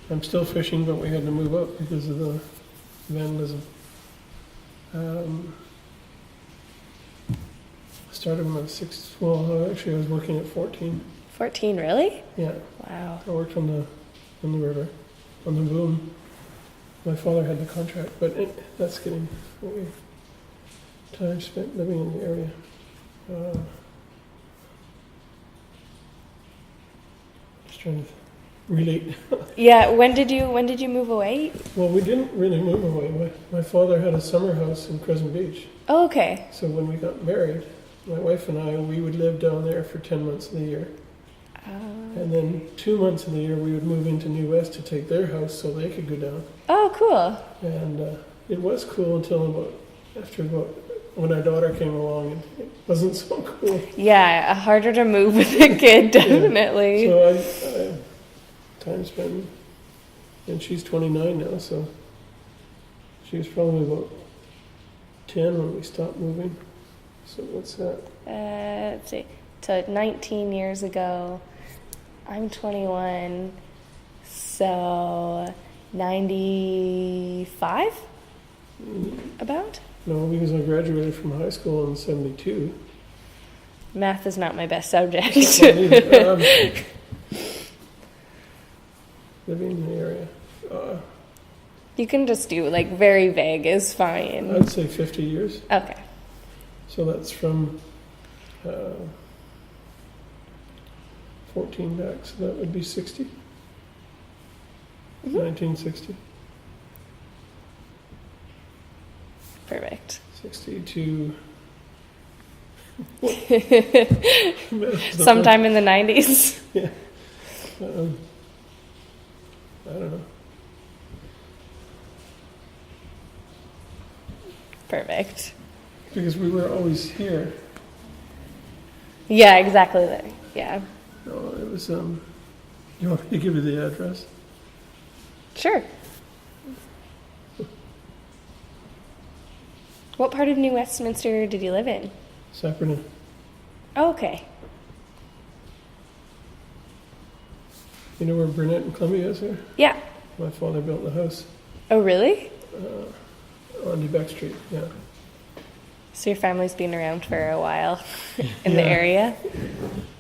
I'm still fishing, but we had to move up because of the vandalism. Started when I was 6, well, actually I was working at 14. 14, really? Yeah, Wow. I worked on the river, on the boom. My father had the contract, but that's getting way time spent living in the area. Just trying to relate. Yeah, when did you move away? Well, we didn't really move away. My father had a summer house in Crescent Beach. Oh, okay. So when we got married, my wife and I, we would live down there for 10 months of the year. And then 2 months of the year, we would move into New West to take their house so they could go down. Oh, cool. And it was cool until after when our daughter came along, it wasn't so cool. Yeah, harder to move with a kid, definitely. So I time spent, and she's 29 now, so she was probably about 10 when we stopped moving. So what's that? Let's see. So 19 years ago, I'm 21, so 95? About? No, because I graduated from high school in 72. Math is not my best subject. Living in the area. You can just do, like, very vague is fine. I'd say 50 years. Okay. So that's from 14 back, so that would be 60. 1960. Perfect. 60 to... Sometime in the 90s. Yeah. I don't know. Perfect. Because we were always here. Yeah, exactly there. Yeah. No, it was, you want me to give you the address? Sure. What part of New Westminster did you live in? Saperton. Oh, okay. You know where Burnett and Columbia is there? Yeah. My father built the house Oh, really? on Debeck Street, yeah. So your family's been around for a while in the Yeah. area?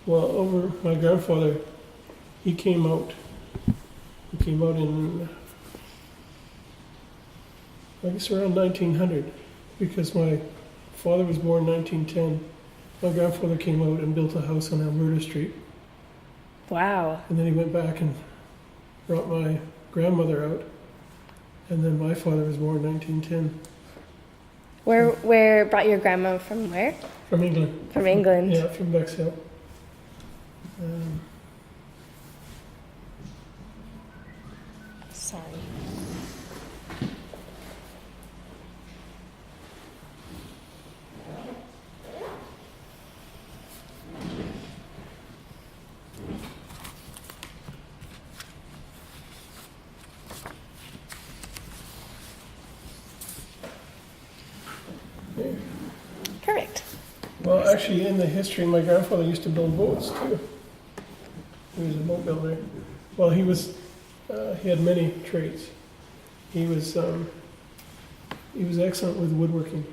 Well, my grandfather, he came out in, I guess around 1900, because my father was born 1910. My grandfather came out and built a house on Alberta Street, Wow. and then he went back and brought my grandmother out, and then my father was born 1910, Where brought your grandma from where? from England. From England. Yeah, from Bexhill. Sorry. Yeah. Perfect. Well, actually, in the history, my grandfather used to build boats too. He was a boat builder. Well, he had many trades. He was excellent with woodworking.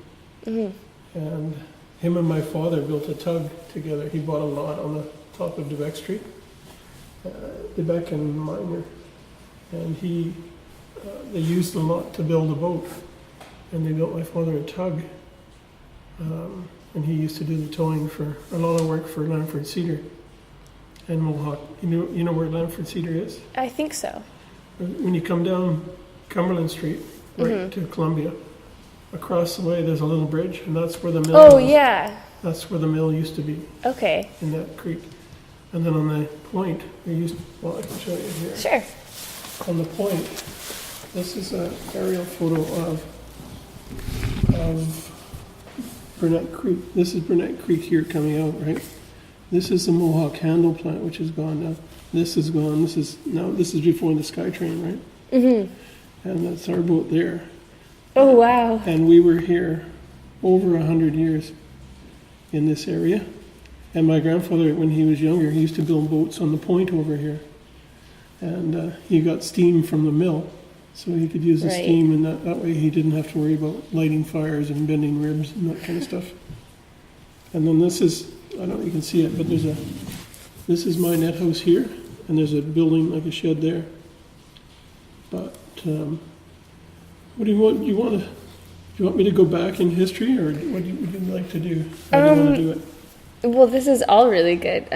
And him and my father built a tug together. He bought a lot on the top of Debeck Street, Debeck and Minor. And they used the lot to build a boat. And they built my father a tug. And he used to do the towing for a lot of work for Lanford Cedar and Mohawk. You know where Lanford Cedar is? I think so. When you come down Cumberland Street, right to Columbia, across the way there's a little bridge, and that's where the mill Oh, was. yeah. That's where the mill used to be, Okay. in that creek. And then on the point, well, I can show you here. Sure. On the point, this is an aerial photo of Burnett Creek. This is Burnett Creek here coming out, right? This is the Mohawk Handle plant, which is gone now. This is gone. This is before the SkyTrain, right? And that's our boat there. Oh, wow. And we were here over 100 years in this area. And my grandfather, when he was younger, he used to build boats on the point over here. and he got steam from the mill, so he could use the Right. steam, and that way he didn't have to worry about lighting fires and bending ribs and that kind of stuff. And then this is, I don't know if you can see it, but this is my net house here, and there's a building like a shed there. But what do you want? Do you want me to go back in history, or what would you like to do? How do you want to do it? Well, this is all really good.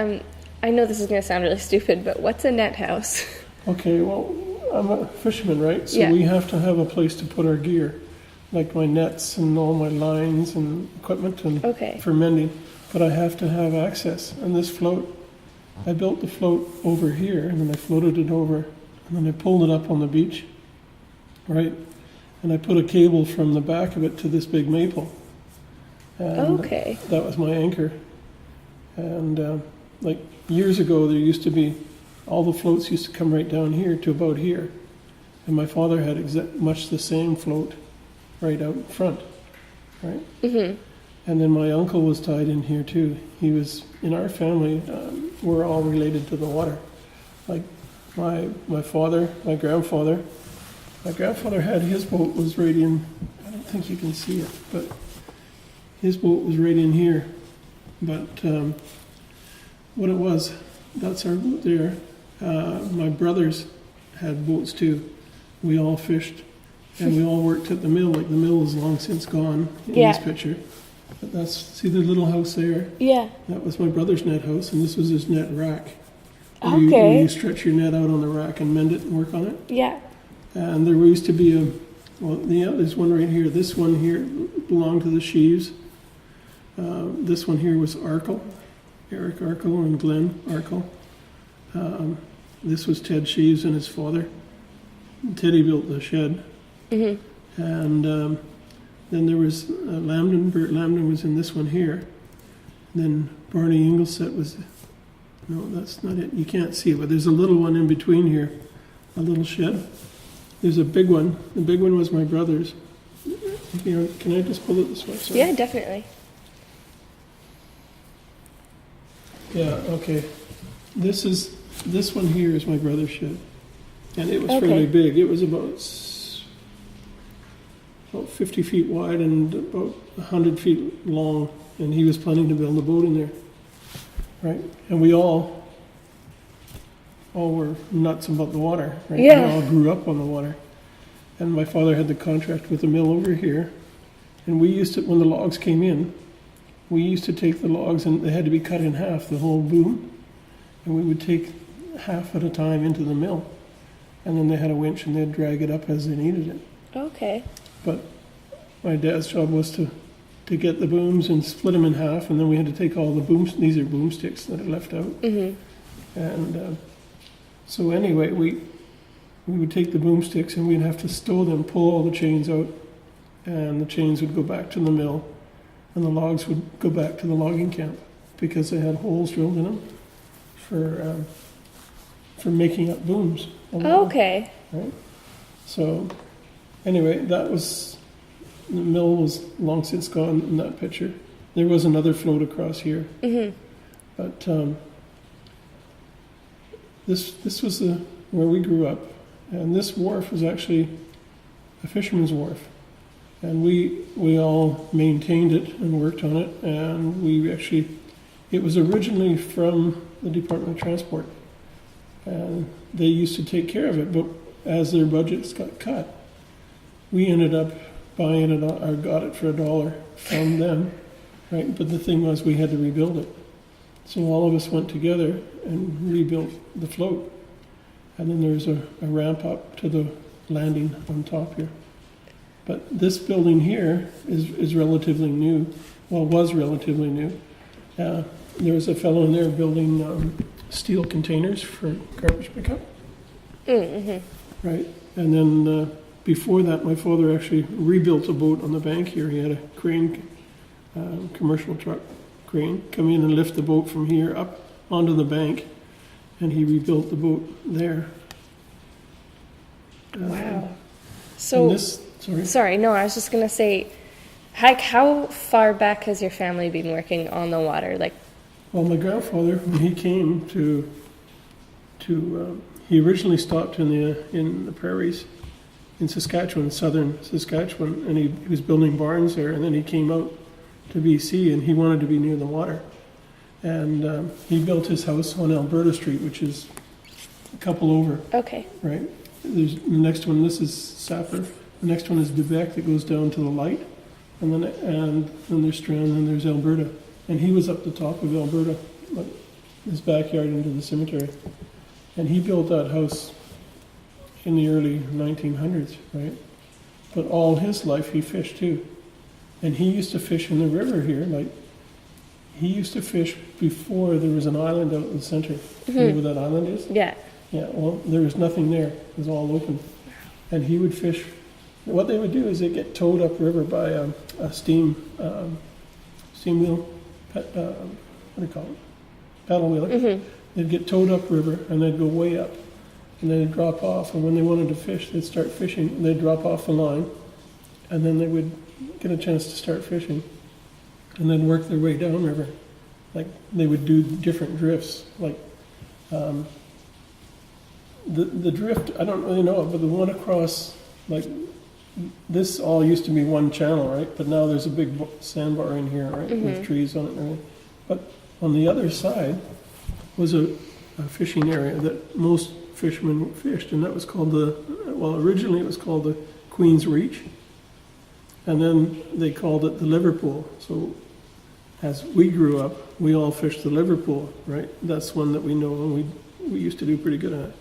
I know this is going to sound really stupid, but what's a net house? Okay, well, I'm a fisherman, right? So Yeah. we have to have a place to put our gear, like my nets and all my lines and equipment and Okay. for mending. But I have to have access. And this float, I built the float over here, and then I floated it over, and then I pulled it up on the beach, right? And I put a cable from the back of it to this big maple. And Okay. that was my anchor. And like years ago, there used to be, all the floats used to come right down here to about here. And my father had much the same float right out front, right? Mhm. And then my uncle was tied in here too. He was, in our family, we're all related to the water. Like my father, my grandfather had, his boat was right in, I don't think you can see it, but his boat was right in here. But what it was, that's our boat there. My brothers had boats too. We all fished, and we all worked at the mill. Like the mill is long since gone in Yeah. this picture. But see the little house there? Yeah. That was my brother's net house, and this was his net rack. Okay. Where you stretch your net out on the rack and mend it and work on it. Yeah. And there used to be there's one right here. This one here belonged to the Sheaves. This one here was Arkle, Eric Arkle and Glenn Arkle. This was Ted Sheaves and his father. Teddy built the shed. Mhm. And then there was Lambden. Bert Lambden was in this one here. Then Barney Inglesett was, no, that's not it. You can't see it, but there's a little one in between here, a little shed. There's a big one. The big one was my brother's. You know, can I just pull it this way? Sorry. Yeah, definitely. Yeah, okay. This one here is my brother's shed. And it was Okay. fairly big. It was about 50 feet wide and about 100 feet long. And he was planning to build a boat in there. Right? And we all were nuts about the water. Right? Yeah. We all grew up on the water. And my father had the contract with the mill over here. And we used to, when the logs came in, we used to take the logs, and they had to be cut in half, the whole boom. And we would take half at a time into the mill. And then they had a winch, and they'd drag it up as they needed it. Okay. But my dad's job was to get the booms and split them in half, and then we had to take all the booms. These are boomsticks that are left out. Mhm. And so anyway, we would take the boomsticks, and we'd have to stow them, pull all the chains out, and the chains would go back to the mill, and the logs would go back to the logging camp because they had holes drilled in them for making up booms. Okay. Right? So anyway, the mill was long since gone in that picture. There was another float across here. Mhm. But this was where we grew up. And this wharf was actually a fisherman's wharf. And we all maintained it and worked on it. And it was originally from the Department of Transport. And they used to take care of it, but as their budgets got cut, we ended up buying it or got it for $1 from them, right? But the thing was, we had to rebuild it. So all of us went together and rebuilt the float. And then there's a ramp up to the landing on top here. But this building here is relatively new. Well, was relatively new. There was a fellow in there building steel containers for garbage pickup. Mm-hmm. Right. And then before that, my father actually rebuilt a boat on the bank here. He had a crane, commercial truck crane, come in and lift the boat from here up onto the bank, and he rebuilt the boat there. Wow. And So, sorry. sorry, no, I was just gonna say, how far back has your family been working on the water? Like, Well, my grandfather, when he came he originally stopped in the prairies in Saskatchewan, southern Saskatchewan, and he was building barns there, and then he came out to BC, and he wanted to be near the water. And he built his house on Alberta Street, which is a couple over, Okay. right? There's the next one, this is Sapper. The next one is Quebec that goes down to the light, and then there's Strand, and there's Alberta. And he was up the top of Alberta, like his backyard into the cemetery. And he built that house in the early 1900s, right? But all his life he fished too. And he used to fish in the river here, like, he used to fish before there was an island out in the center. You know where that island is? Yeah. Yeah, well, there was nothing there. It was all open. And he would fish. What they would do is they'd get towed upriver by a steam wheel, what do you call it? Paddle wheeler. They'd get towed upriver and they'd go way up. And then they'd drop off. And when they wanted to fish, they'd start fishing. And they'd drop off the line. And then they would get a chance to start fishing. And then work their way downriver. Like, they would do different drifts. Like, the drift, I don't really know it, but the one across, like, this all used to be one channel, right? But now there's a big sandbar in here, right, with trees on it and everything. But on the other side was a fishing area that most fishermen fished, and that was called originally it was called the Queen's Reach, and then they called it the Liverpool. So as we grew up, we all fished the Liverpool, right? That's one that we know, and we used to do pretty good at it.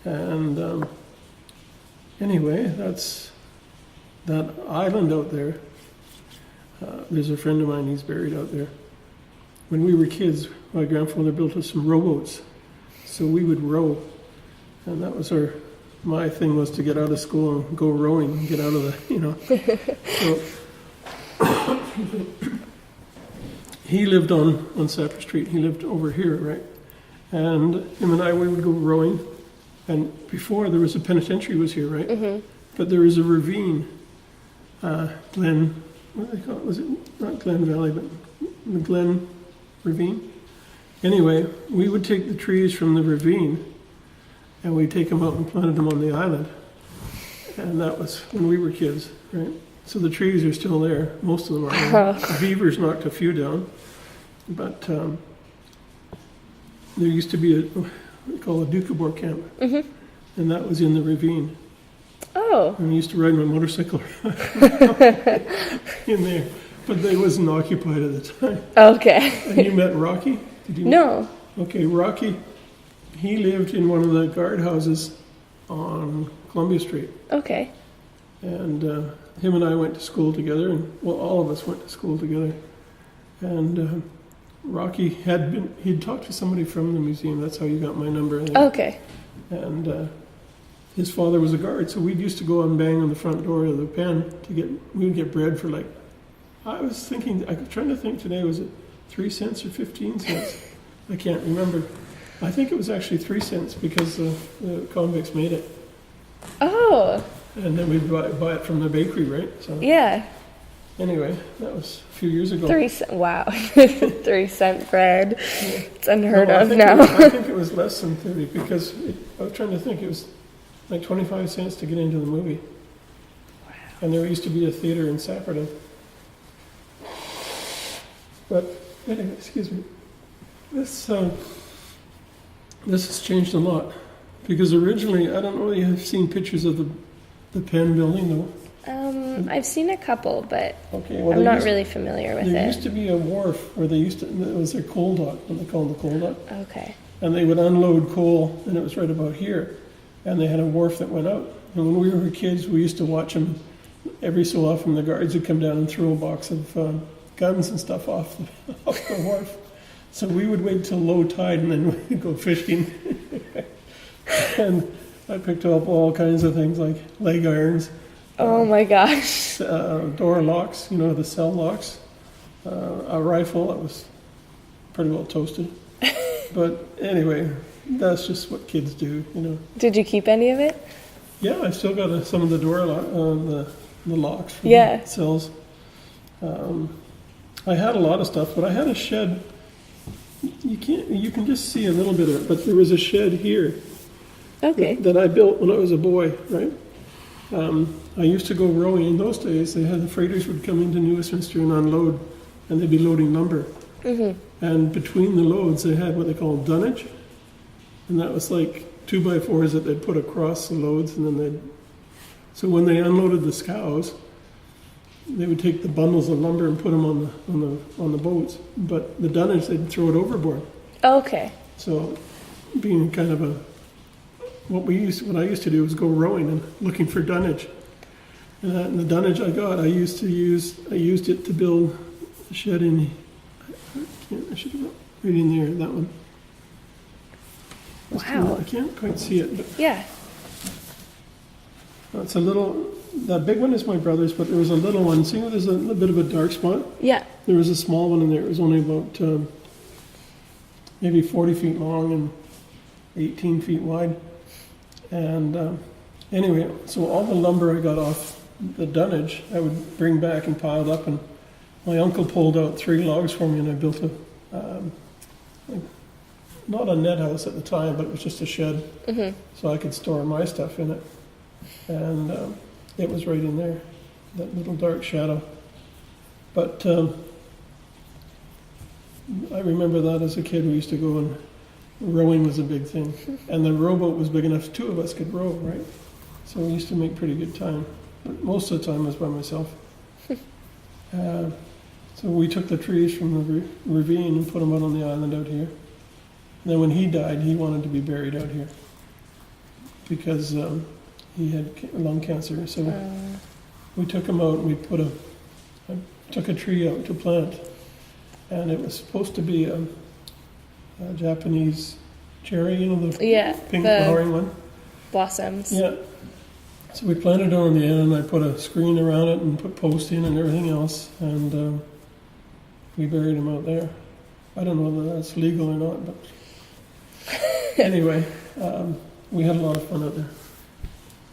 And anyway, that's that island out there. There's a friend of mine, he's buried out there. When we were kids, my grandfather built us some rowboats. So we would row. And that was my thing was to get out of school and go rowing and get out of So he lived on Sapper Street. He lived over here, right? And him and I, we would go rowing. And before, there was a penitentiary was here, right? But there was a ravine, Glen, what do they call it? Was it not Glen Valley, but the Glen Ravine? Anyway, we would take the trees from the ravine, and we'd take them out and planted them on the island. And that was when we were kids, right? So the trees are still there. Most of them are there. The beavers knocked a few down. But there used to be what they call a Doukhobor camp. And that was in the ravine. Oh. And I used to ride my motorcycle in there. But they wasn't occupied at the time. Okay. And you met Rocky? Did you No. Okay, Rocky, he lived in one of the guardhouses on Columbia Street. Okay. And him and I went to school together, and well, all of us went to school together. And Rocky he'd talked to somebody from the museum. That's how you got my number. I think. Okay. And his father was a guard, so we used to go and bang on the front door of the pen we would get bread for like, I'm trying to think today, was it 3 cents or 15 cents? I can't remember. I think it was actually 3 cents because the convicts made it. Oh. And then we'd buy it from the bakery, right? So Yeah. anyway, that was a few years ago. 3 cent. Wow. 3 cent bread. It's unheard of now. I think it was less than 30 because I was trying to think. It was like 25 cents to get into the movie. Wow. And there used to be a theater in Sapperton. But anyway, excuse me. This has changed a lot because originally, I don't know if you've seen pictures of the Penn building though. I've seen a couple, but Okay, well, I'm not really familiar with there it. used to be a wharf where it was their coal dock, what they called the coal dock. Okay. And they would unload coal, and it was right about here. And they had a wharf that went out. And when we were kids, we used to watch them. Every so often, the guards would come down and throw a box of guns and stuff off the wharf. So we would wait till low tide, and then we'd go fishing. And I picked up all kinds of things like leg irons. Oh my gosh. Door locks, the cell locks. A rifle that was pretty well toasted. But anyway, that's just what kids do, Did you keep any of it? Yeah, I still got some of the door the locks for Yeah. the cells. I had a lot of stuff, but I had a shed. You can just see a little bit of it, but there was a shed here Okay. that I built when I was a boy, right? I used to go rowing. In those days, they had the freighters would come into New Westminster and unload, and they'd be loading lumber. And between the loads, they had what they call dunnage, and that was like 2x4s that they'd put across the loads, and then they'd. So when they unloaded the scows, they would take the bundles of lumber and put them on the boats. But the dunnage, they'd throw it overboard. Okay. So, being kind of what I used to do was go rowing and looking for dunnage. And the dunnage I got, I used it to build a shed in. I should have right in there, that one. Wow. I can't quite see it, but Yeah. it's a little. That big one is my brother's, but there was a little one. See, there's a little bit of a dark spot. Yeah. There was a small one in there. It was only about maybe 40 feet long and 18 feet wide. And anyway, so all the lumber I got off the dunnage, I would bring back and pile up. And my uncle pulled out 3 logs for me, and I built not a net house at the time, but it was just a shed, so I could store my stuff in it. And it was right in there, that little dark shadow. But I remember that as a kid, we used to go, and rowing was a big thing. And the rowboat was big enough, 2 of us could row, right? So we used to make pretty good time. But most of the time I was by myself. So we took the trees from the ravine and put them out on the island out here. And then when he died, he wanted to be buried out here because he had lung cancer. So we took him out, and I took a tree out to plant. And it was supposed to be a Japanese cherry, the pink flowering one. Blossoms. Yeah. So we planted it on the end, and I put a screen around it and put posts in and everything else, and we buried him out there. I don't know whether that's legal or not, but anyway, we had a lot of fun out there.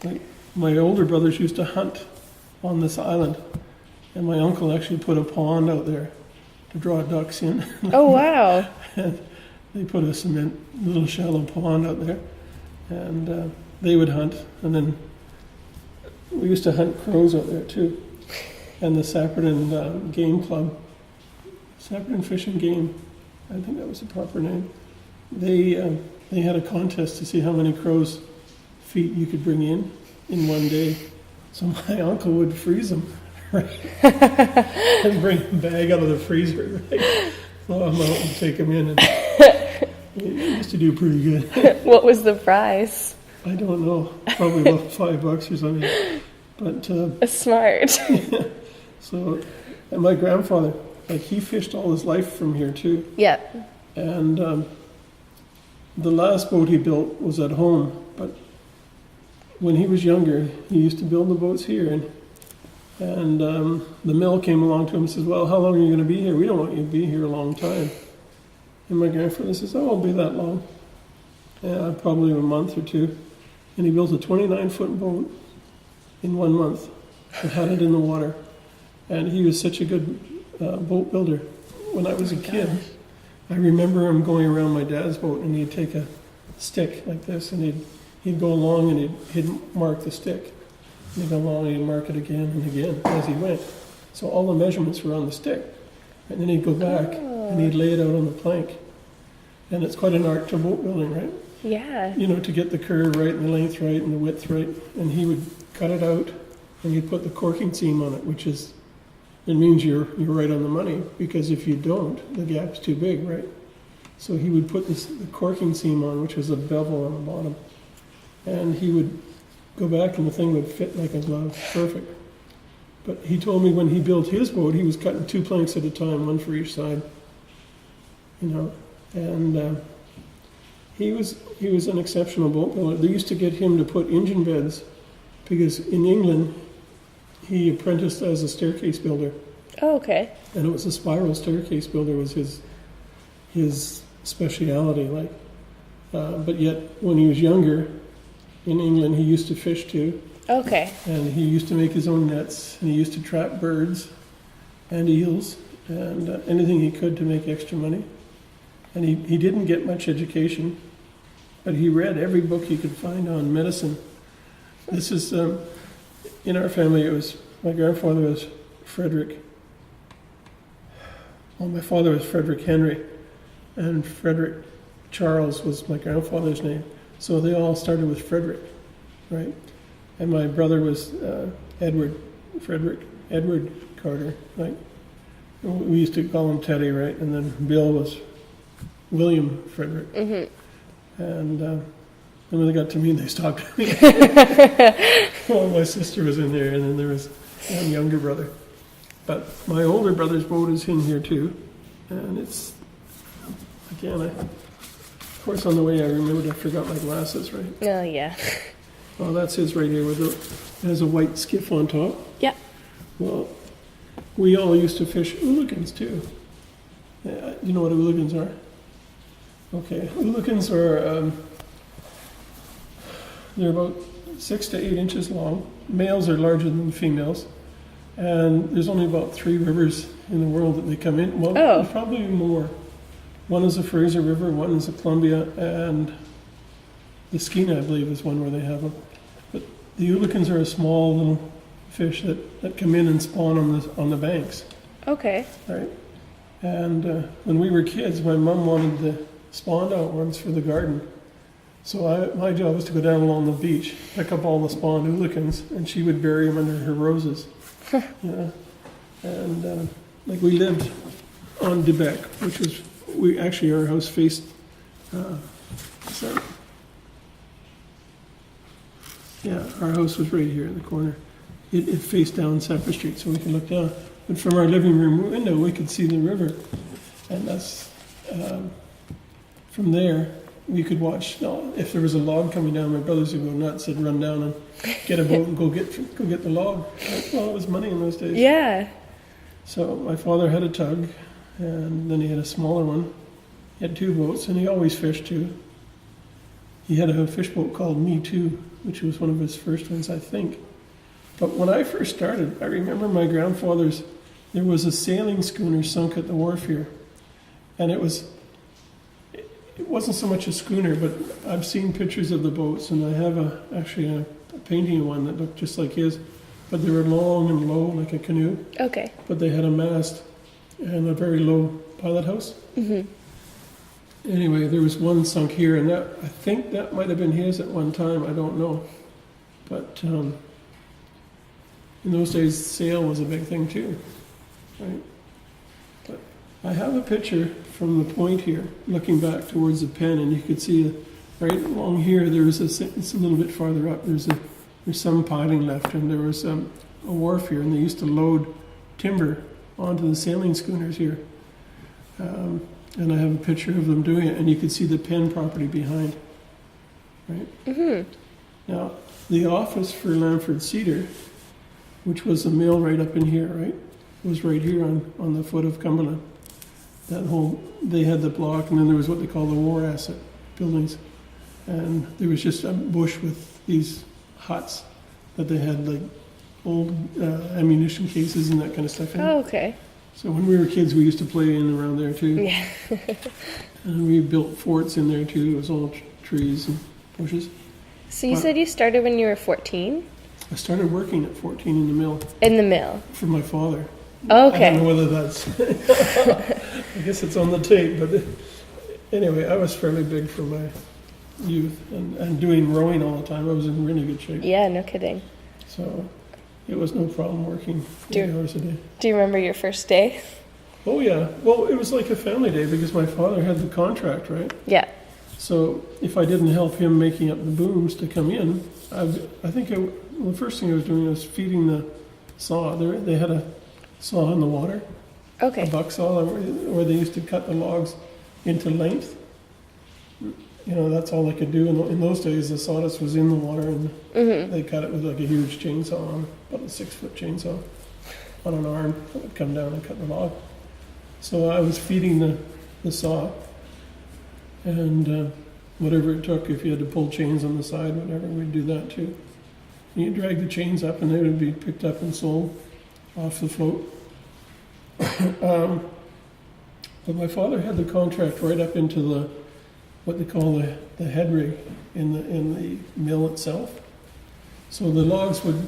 Like, my older brothers used to hunt on this island, and my uncle actually put a pond out there to draw ducks in. Oh, wow. And they put a cement, little shallow pond out there, and they would hunt. And then we used to hunt crows out there too. And the Sapperton Game Club, Sapperton Fish and Game, I think that was the proper name. They had a contest to see how many crows' feet you could bring in one day. So my uncle would freeze them, right? And bring a bag out of the freezer, right? Thaw them out and take them in. And he used to do pretty good. What was the prize? I don't know. Probably about $5 or something. But Smart. so, and my grandfather, he fished all his life from here too. Yeah. And the last boat he built was at home, but when he was younger, he used to build the boats here. And the mill came along to him and says, "Well, how long are you going to be here? We don't want you to be here a long time." And my grandfather says, "Oh, I'll be that long." Yeah, probably a month or 2. And he built a 29-foot boat in 1 month and had it in the water. And he was such a good boat builder. When I was a kid, I remember him going around my dad's boat, and he'd take a stick like this, and he'd go along and he'd mark the stick. And he'd go along and he'd mark it again and again as he went. So all the measurements were on the stick. And then he'd go back and he'd lay it out on the plank. And it's quite an art to boat building, right? Yeah. To get the curve right and the length right and the width right. And he would cut it out and he'd put the corking seam on it, which is, it means you're right on the money, because if you don't, the gap's too big, right? So he would put the corking seam on, which was a bevel on the bottom. And he would go back and the thing would fit like a glove, perfect. But he told me when he built his boat, he was cutting 2 planks at a time, 1 for each side. And he was an exceptional boat builder. They used to get him to put engine beds, because in England, he apprenticed as a staircase builder. Oh, okay. And it was a spiral staircase builder was his speciality, like. But yet, when he was younger, in England, he used to fish too. Okay. And he used to make his own nets, and he used to trap birds and eels and anything he could to make extra money. And he didn't get much education, but he read every book he could find on medicine. This is, in our family, it was, my grandfather was Frederick. Well, my father was Frederick Henry, and Frederick Charles was my grandfather's name. So they all started with Frederick, right? And my brother was Edward Carter, right? We used to call him Teddy, right? And then Bill was William Frederick. And then when they got to me, they stopped me. Well, my sister was in there, and then there was one younger brother. But my older brother's boat is in here too. And it's, again, of course, on the way I remembered I forgot my glasses, right? Oh, yeah. Well, that's his right here. It has a white skiff on top. Yeah. Well, we all used to fish oolakins too. You know what oolakins are? Okay, oolakins are, they're about 6 to 8 inches long. Males are larger than females. And there's only about 3 rivers in the world that they come in. Well, there's probably more. One is the Fraser River, one is the Columbia, and the Skeena, I believe, is one where they have them. But the oolakins are a small little fish that come in and spawn on the banks. Okay. Right? And when we were kids, my mom wanted the spawned out ones for the garden. So my job was to go down along the beach, pick up all the spawned oolakins, and she would bury them under her roses. Yeah. And like we lived on Debec, which was, our house faced, our house was right here in the corner. It faced down Cypress Street, so we could look down. But from our living room window, we could see the river. And that's, from there, we could watch. If there was a log coming down, my brothers would go nuts. They'd run down and get a boat and go get the log. Well, it was money in those days. Yeah. So my father had a tug, and then he had a smaller one. He had 2 boats, and he always fished too. He had a fish boat called Me Too, which was one of his first ones, I think. But when I first started, I remember my grandfather's, there was a sailing schooner sunk at the wharf here. And it wasn't so much a schooner, but I've seen pictures of the boats, and I have actually a painting of one that looked just like his. But they were long and low, like a canoe. Okay. But they had a mast and a very low pilot house. Anyway, there was one sunk here, and I think that might have been his at one time. I don't know. But in those days, sail was a big thing too, right? But I have a picture from the point here, looking back towards the pen, and you could see right along here. There was it's a little bit farther up. There's some piling left, and there was a wharf here, and they used to load timber onto the sailing schooners here. And I have a picture of them doing it, and you could see the Penn property behind, right? Now, the office for Lamford Cedar, which was the mill right up in here, right, was right here on the foot of Cumberland. They had the block, and then there was what they call the war asset buildings. And there was just a bush with these huts that they had, like, old ammunition cases and that kind of stuff in. Oh, okay. So when we were kids, we used to play in around there too. Yeah. And we built forts in there too. It was all trees and bushes. So you said you started when you were 14? I started working at 14 in the mill In the mill. for my father. Okay. I don't know whether that's, I guess it's on the tape, but anyway, I was fairly big for my youth and doing rowing all the time. I was in really good shape. Yeah, no kidding. So it was no problem working 40 hours a day. Do you remember your first day? Oh yeah. Well, it was like a family day because my father had the contract, right? Yeah. So if I didn't help him making up the booms to come in, I think the first thing I was doing was feeding the saw. They had a saw in the water, Okay. a buck saw, where they used to cut the logs into length. You know, that's all they could do. In those days, the sawdust was in the water, and they cut it with like a huge chainsaw, about a 6-foot chainsaw, on an arm that would come down and cut the log. So I was feeding the saw, and whatever it took, if you had to pull chains on the side, whatever, we'd do that too. And you drag the chains up, and they would be picked up and sold off the float. But my father had the contract right up into what they call the head rig in the mill itself. So the logs would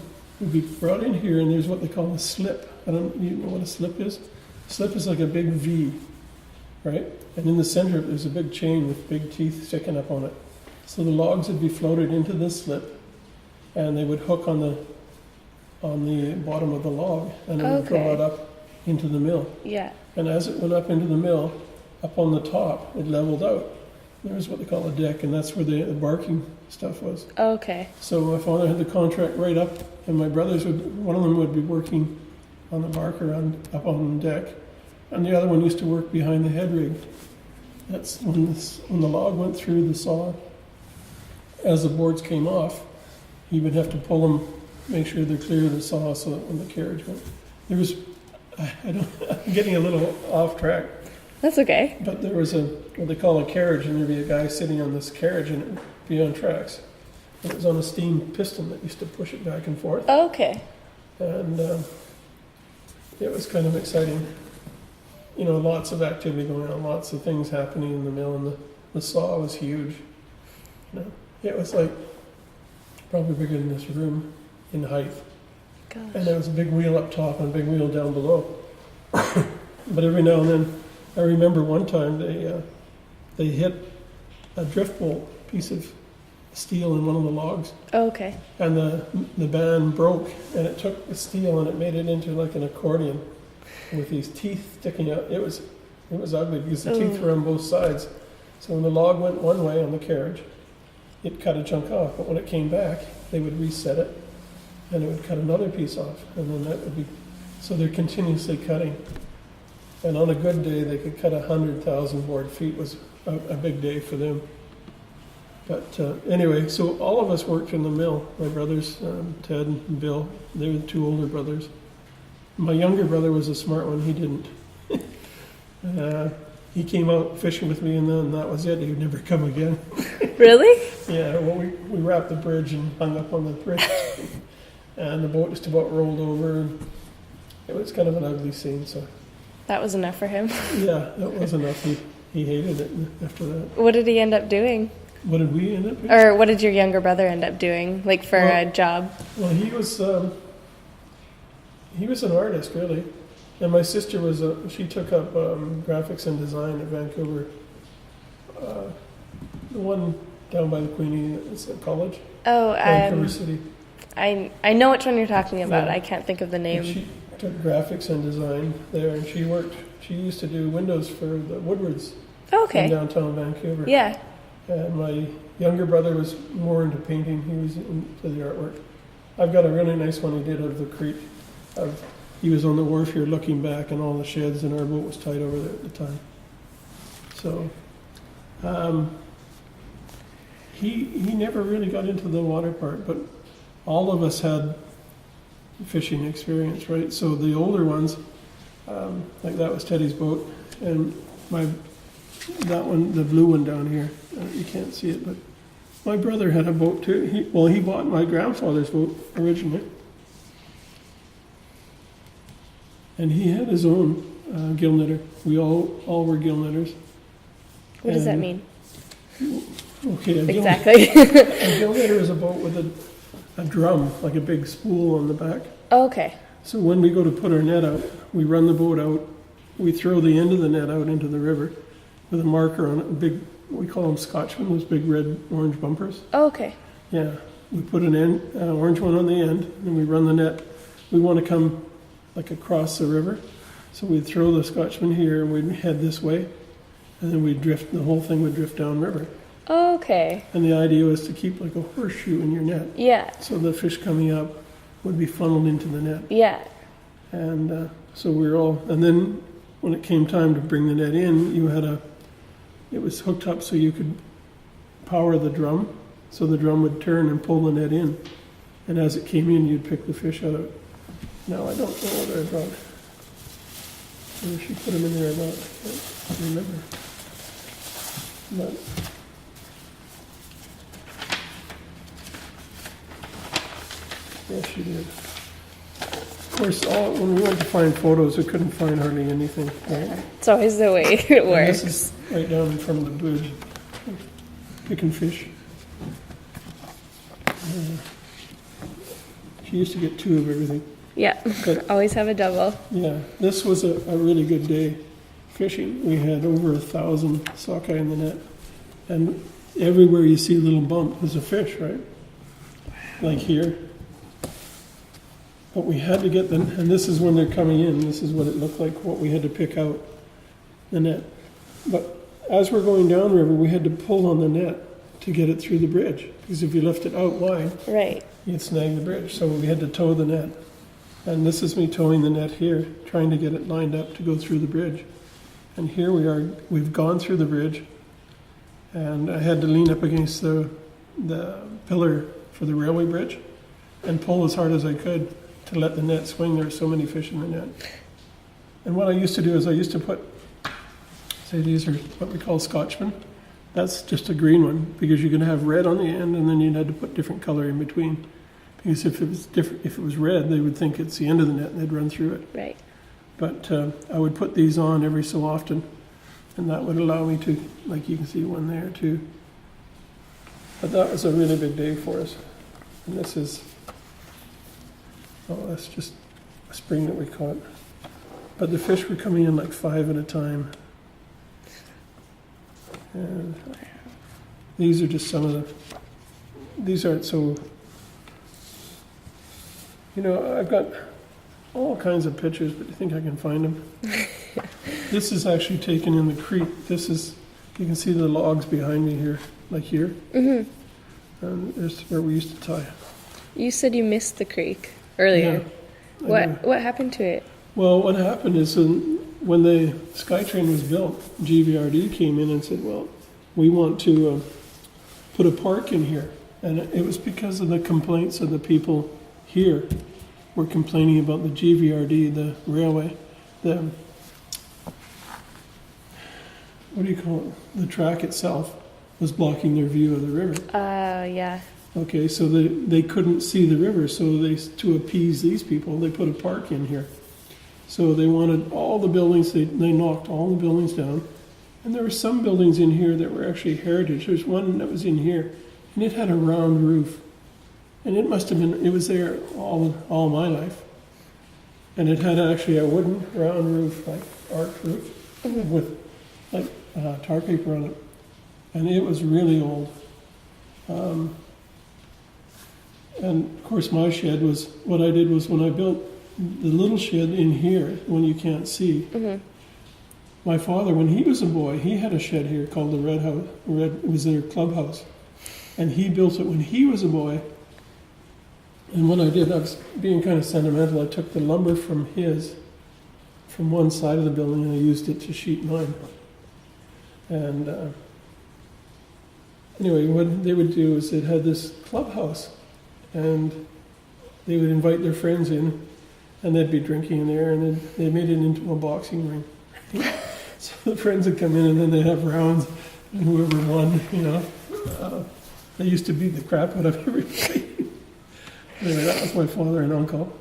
be brought in here, and there's what they call a slip. You know what a slip is? A slip is like a big V, right? And in the center, there's a big chain with big teeth sticking up on it. So the logs would be floated into this slip, and they would hook on the bottom of the log, and it would draw Okay. it up into the mill. Yeah. And as it went up into the mill, up on the top, it leveled out. There was what they call a deck, and that's where the barking stuff was. Okay. So my father had the contract right up, and my brothers one of them would be working on the barker up on the deck, and the other one used to work behind the head rig. That's when the log went through the saw. As the boards came off, he would have to pull them, make sure they're clear of the saw, so that when the carriage went, I'm getting a little off track, That's okay. but there was what they call a carriage, and there'd be a guy sitting on this carriage, and it would be on tracks. And it was on a steam piston that used to push it back and forth. Okay. And it was kind of exciting. You know, lots of activity going on, lots of things happening in the mill, and the saw was huge. You know, it was like probably bigger than this room in height. And Gosh. there was a big wheel up top and a big wheel down below. But every now and then, I remember one time they hit a drift bolt piece of steel in one of the logs, Okay. and the band broke, and it took the steel and it made it into like an accordion with these teeth sticking out. It was ugly because the teeth were on both sides. So when the log went one way on the carriage, it cut a chunk off. But when it came back, they would reset it, and it would cut another piece off, and then that would be. So they're continuously cutting. And on a good day, they could cut 100,000 board feet. Was a big day for them. But anyway, so all of us worked in the mill. My brothers, Ted and Bill, they were the two older brothers. My younger brother was a smart one. He didn't. He came out fishing with me, and then that was it. He would never come again. Really? Yeah, well, we wrapped the bridge and hung up on the bridge. And the boat just about rolled over. And it was kind of an ugly scene, so That was enough for him. yeah, that was enough. He hated it after that. What did he end up doing? What did we end up with? Or what did your younger brother end up doing? Like for a job? Well, he was an artist, really. And my sister she took up graphics and design at Vancouver. The one down by the Queenie, it's a college, Oh, Vancouver City. I know which one you're talking about. Yeah. I can't think of the And name. she took graphics and design there, and she used to do windows for the Woodwards in Okay. downtown Vancouver. Yeah. And my younger brother was more into painting. He was into the artwork. I've got a really nice one he did of the creek. He was on the wharf here looking back, and all the sheds, and our boat was tied over there at the time. So he never really got into the water part, but all of us had fishing experience, right? So the older ones, like that was Teddy's boat, and that one, the blue one down here, you can't see it, but my brother had a boat too. He bought my grandfather's boat originally, and he had his own gill knitter. We all were gill knitters. What does that And- mean? Okay, Exactly. a gill knitter is a boat with a drum, like a big spool on the back. Okay. So when we go to put our net out, we run the boat out, we throw the end of the net out into the river with a marker on it, we call them Scotchmen, those big red orange bumpers. Okay. Yeah, we put an orange one on the end, and we run the net. We want to come like across the river, so we'd throw the Scotchman here, and we'd head this way, and then the whole thing would drift downriver. Okay. And the idea was to keep like a horseshoe in your net, Yeah. so the fish coming up would be funneled into the net. Yeah. And so we were all, and then when it came time to bring the net in, it was hooked up so you could power the drum, so the drum would turn and pull the net in. And as it came in, you'd pick the fish out. Now, I don't know whether I brought, whether she put them in there or not, I can't remember. But, yes, she did. Of course, when we went to find photos, we couldn't find hardly anything. Right? It's always the way it And works. this is right down from the bridge. picking fish. She used to get 2 of everything. Yeah, But- always have a double. Yeah, this was a really good day fishing. We had over 1,000 sockeye in the net. And everywhere you see a little bump is a fish, right? Like here. But we had to get them, and this is when they're coming in. This is what it looked like, what we had to pick out, the net. But as we're going downriver, we had to pull on the net to get it through the bridge. Because if you left it out wide, Right. you'd snag the bridge. So we had to tow the net. And this is me towing the net here, trying to get it lined up to go through the bridge. And here we are, we've gone through the bridge. And I had to lean up against the pillar for the railway bridge and pull as hard as I could to let the net swing. There were so many fish in the net. And what I used to do is I used to put, say these are what we call Scotchmen. That's just a green one because you're going to have red on the end and then you'd have to put different color in between. Because if it was different, if it was red, they would think it's the end of the net and they'd run through it. Right. But I would put these on every so often, and that would allow me to, like you can see one there too. But that was a really big day for us. And this is, oh, that's just a spring that we caught. But the fish were coming in like 5 at a time. And these are just some of the, these aren't so, you know, I've got all kinds of pictures, but I think I can find them. This is actually taken in the creek. This is, you can see the logs behind me here, like here. Mm-hmm. And there's where we used to tie. You said you missed the creek earlier. Yeah, I know. What happened to it? Well, what happened is when the SkyTrain was built, GVRD came in and said, well, we want to put a park in here. And it was because of the complaints of the people here were complaining about the GVRD, the railway, the, what do you call it? The track itself was blocking their view of the river. Yeah. Okay, so they couldn't see the river, so they, to appease these people, they put a park in here. So they wanted all the buildings, they knocked all the buildings down. And there were some buildings in here that were actually heritage. There's one that was in here, and it had a round roof. And it must have been, it was there all my life. And it had actually a wooden round roof, like arch roof, with like tar paper on it. And it was really old. And of course my shed was, what I did was when I built the little shed in here, one you can't see, my father, when he was a boy, he had a shed here called the Red House. It was their clubhouse. And he built it when he was a boy. And what I did, I was being kind of sentimental, I took the lumber from one side of the building and I used it to sheet mine. And anyway, what they would do is they had this clubhouse and they would invite their friends in and they'd be drinking in there and then they made it into a boxing ring. So the friends would come in and then they'd have rounds and whoever won, you know, they used to beat the crap out of everybody. Anyway, that was my father and uncle.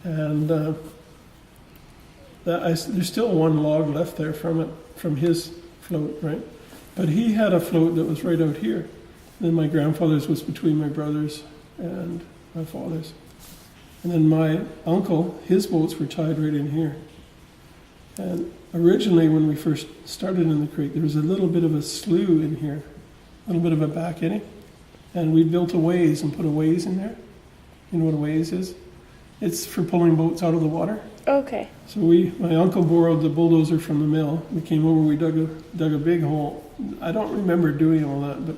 And there's still one log left there from it, from his float, right? But he had a float that was right out here. Then my grandfather's was between my brothers and my father's. And then my uncle, his boats were tied right in here. And originally when we first started in the creek, there was a little bit of a slough in here, a little bit of a back eddy. And we built a ways and put a ways in there. You know what a ways is? It's for pulling boats out of the water. Okay. So my uncle borrowed the bulldozer from the mill. We came over, we dug a big hole. I don't remember doing all that, but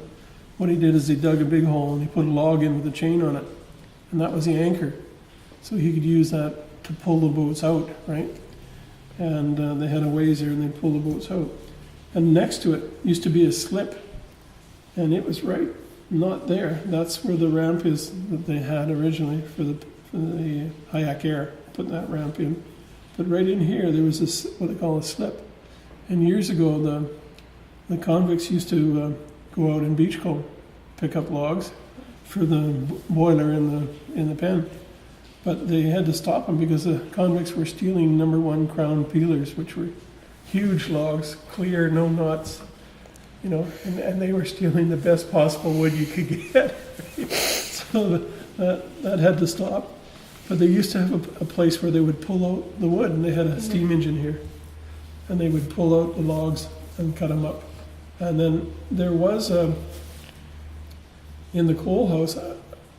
what he did is he dug a big hole and he put a log in with a chain on it. And that was the anchor. So he could use that to pull the boats out, right? And they had a ways there and they'd pull the boats out. And next to it used to be a slip. And it was right not there. That's where the ramp is that they had originally for the Hayak Air. Put that ramp in. But right in here, there was this, what they call a slip. And years ago, the convicts used to go out in Beachcombe, pick up logs for the boiler in the pen. But they had to stop them because the convicts were stealing #1 crown peelers, which were huge logs, clear, no knots. you know, and they were stealing the best possible wood you could get. So that had to stop. But they used to have a place where they would pull out the wood, and they had a steam engine here. And they would pull out the logs and cut them up. And then there was in the coal house,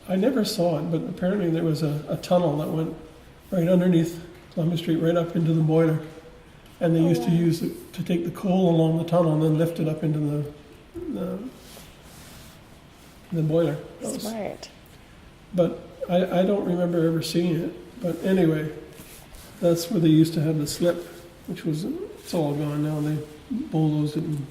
I never saw it, but apparently there was a tunnel that went right underneath Columbus Street, right up into the boiler. And they used to use it to take the coal along the tunnel and then lift it up into the boiler. That was- Smart. But I don't remember ever seeing it. But anyway, that's where they used to have the slip, which was, it's all gone now. They bulldozed it and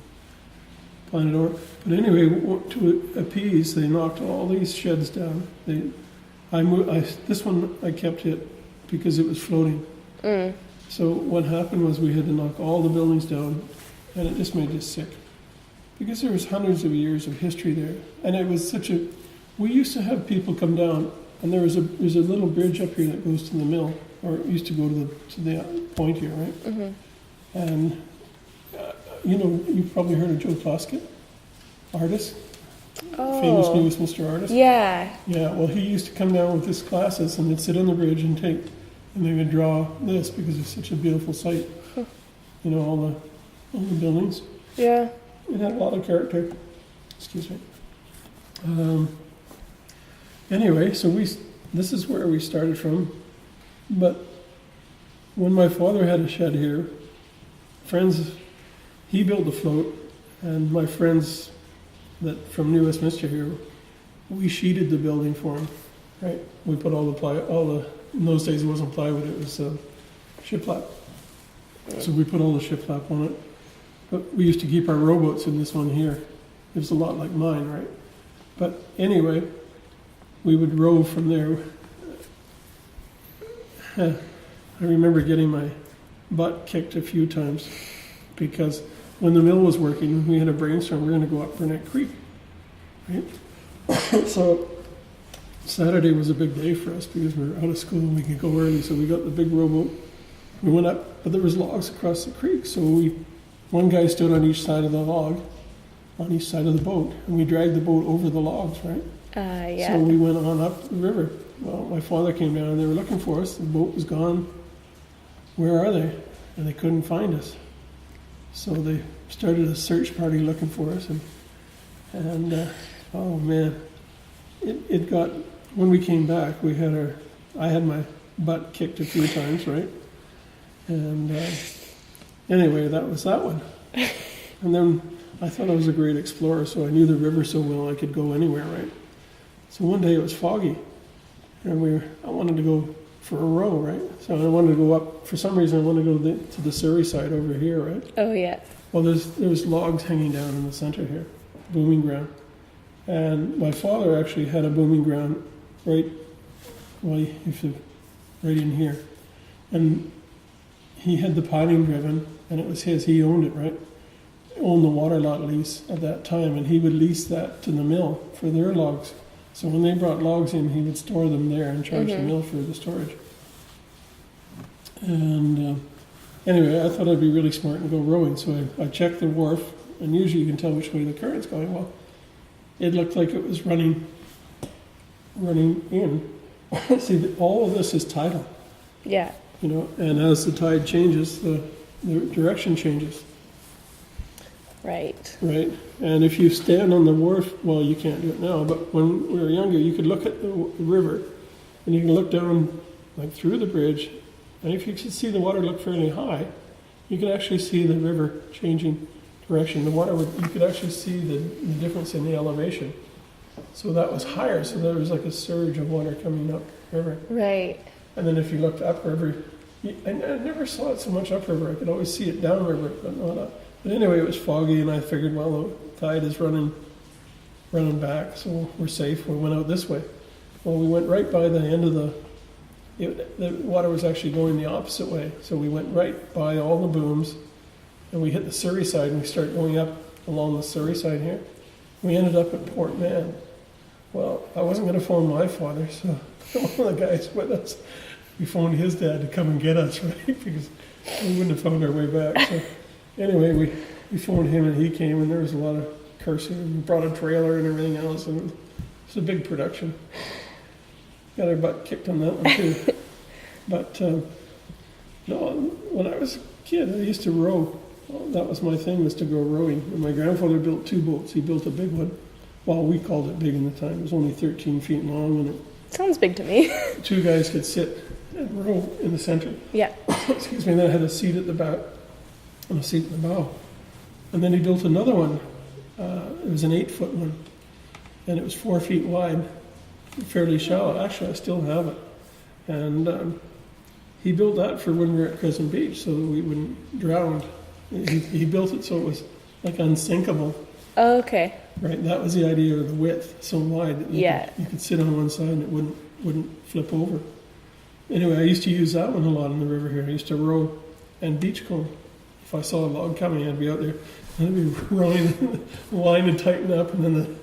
planted over. But anyway, to appease, they knocked all these sheds down. This one I kept it because it was floating. Mm. So what happened was we had to knock all the buildings down, and it just made us sick. Because there was hundreds of years of history there. And it was we used to have people come down, and there's a little bridge up here that goes to the mill, or it used to go to the point here, right? Mm-hmm. And, you know, you've probably heard of Joe Plaskett, artist, famous Oh. newest Mr. Artist. Yeah. Yeah, well, he used to come down with his classes, and they'd sit on the bridge and they would draw this because it's such a beautiful sight. You know, all the buildings. Yeah. It had a lot of character. Excuse me. Anyway, so this is where we started from. But when my father had a shed here, he built the float, and my friends from New Westminster here, we sheeted the building for him, right? We put in those days it wasn't plywood, it was shiplap. So we put all the shiplap on it. But we used to keep our rowboats in this one here. It was a lot like mine, right? But anyway, we would row from there. I remember getting my butt kicked a few times because when the mill was working, we had a brainstorm, we were going to go up Burnett Creek, right? So Saturday was a big day for us because we were out of school and we could go early, so we got the big rowboat. We went up, but there was logs across the creek, so one guy stood on each side of the log, on each side of the boat, and we dragged the boat over the logs, right? Yeah. So we went on up the river. Well, my father came down and they were looking for us. The boat was gone. Where are they? And they couldn't find us. So they started a search party looking for us. And oh man, it got, when we came back, I had my butt kicked a few times, right? And anyway, that was that one. And then I thought I was a great explorer, so I knew the river so well I could go anywhere, right? So one day it was foggy, and I wanted to go for a row, right? So I wanted to go up, for some reason I wanted to go to the Surrey side over here, right? Oh, yeah. Well, there was logs hanging down in the center here, booming ground. And my father actually had a booming ground right in here. And he had the piling driven, and it was his, he owned it, right? Owned the water lot lease at that time, and he would lease that to the mill for their logs. So when they brought logs in, he would store them there and charge the mill for the storage. And anyway, I thought I'd be really smart and go rowing, so I checked the wharf, and usually you can tell which way the current's going. Well, it looked like it was running in. See, all of this is tidal, Yeah. you know, and as the tide changes, the direction changes. Right. Right, and if you stand on the wharf, well, you can't do it now, but when we were younger, you could look at the river, and you can look down, like through the bridge, and if you could see the water look fairly high, you could actually see the river changing direction. You could actually see the difference in the elevation. So that was higher, so there was like a surge of water coming up river. Right. And then if you looked upriver, I never saw it so much upriver. I could always see it downriver, but not up. But anyway, it was foggy, and I figured, well, the tide is running back, so we're safe. We went out this way. Well, we went right by the end of the water was actually going the opposite way. So we went right by all the booms, and we hit the Surrey side, and we started going up along the Surrey side here. We ended up at Port Mann. Well, I wasn't going to phone my father, so one of the guys with us, we phoned his dad to come and get us, right? Because we wouldn't have found our way back. So anyway, we phoned him and he came, and there was a lot of cursing, and we brought a trailer and everything else, and it's a big production. Got our butt kicked on that one too. But no, when I was a kid, I used to row. Well, that was my thing, was to go rowing. And my grandfather built 2 boats. He built a big one. Well, we called it big in the time. It was only 13 feet long, and Sounds big to me. 2 guys could sit and row in the center. Yeah. Excuse me. And then I had a seat at the back and a seat at the bow. And then he built another one. It was an 8-foot one, and it was 4 feet wide, fairly shallow. Actually, I still have it. And he built that for when we were at Crescent Beach, so that we wouldn't drown. He built it so it was like unsinkable. Oh, okay. Right, that was the idea of the width, so wide that you could sit on one side and it wouldn't flip over. Anyway, I used to use that one a lot in the river here. I used to row and beachcomb. If I saw a log coming, I'd be out there and I'd be rowing, the line would tighten up, and then the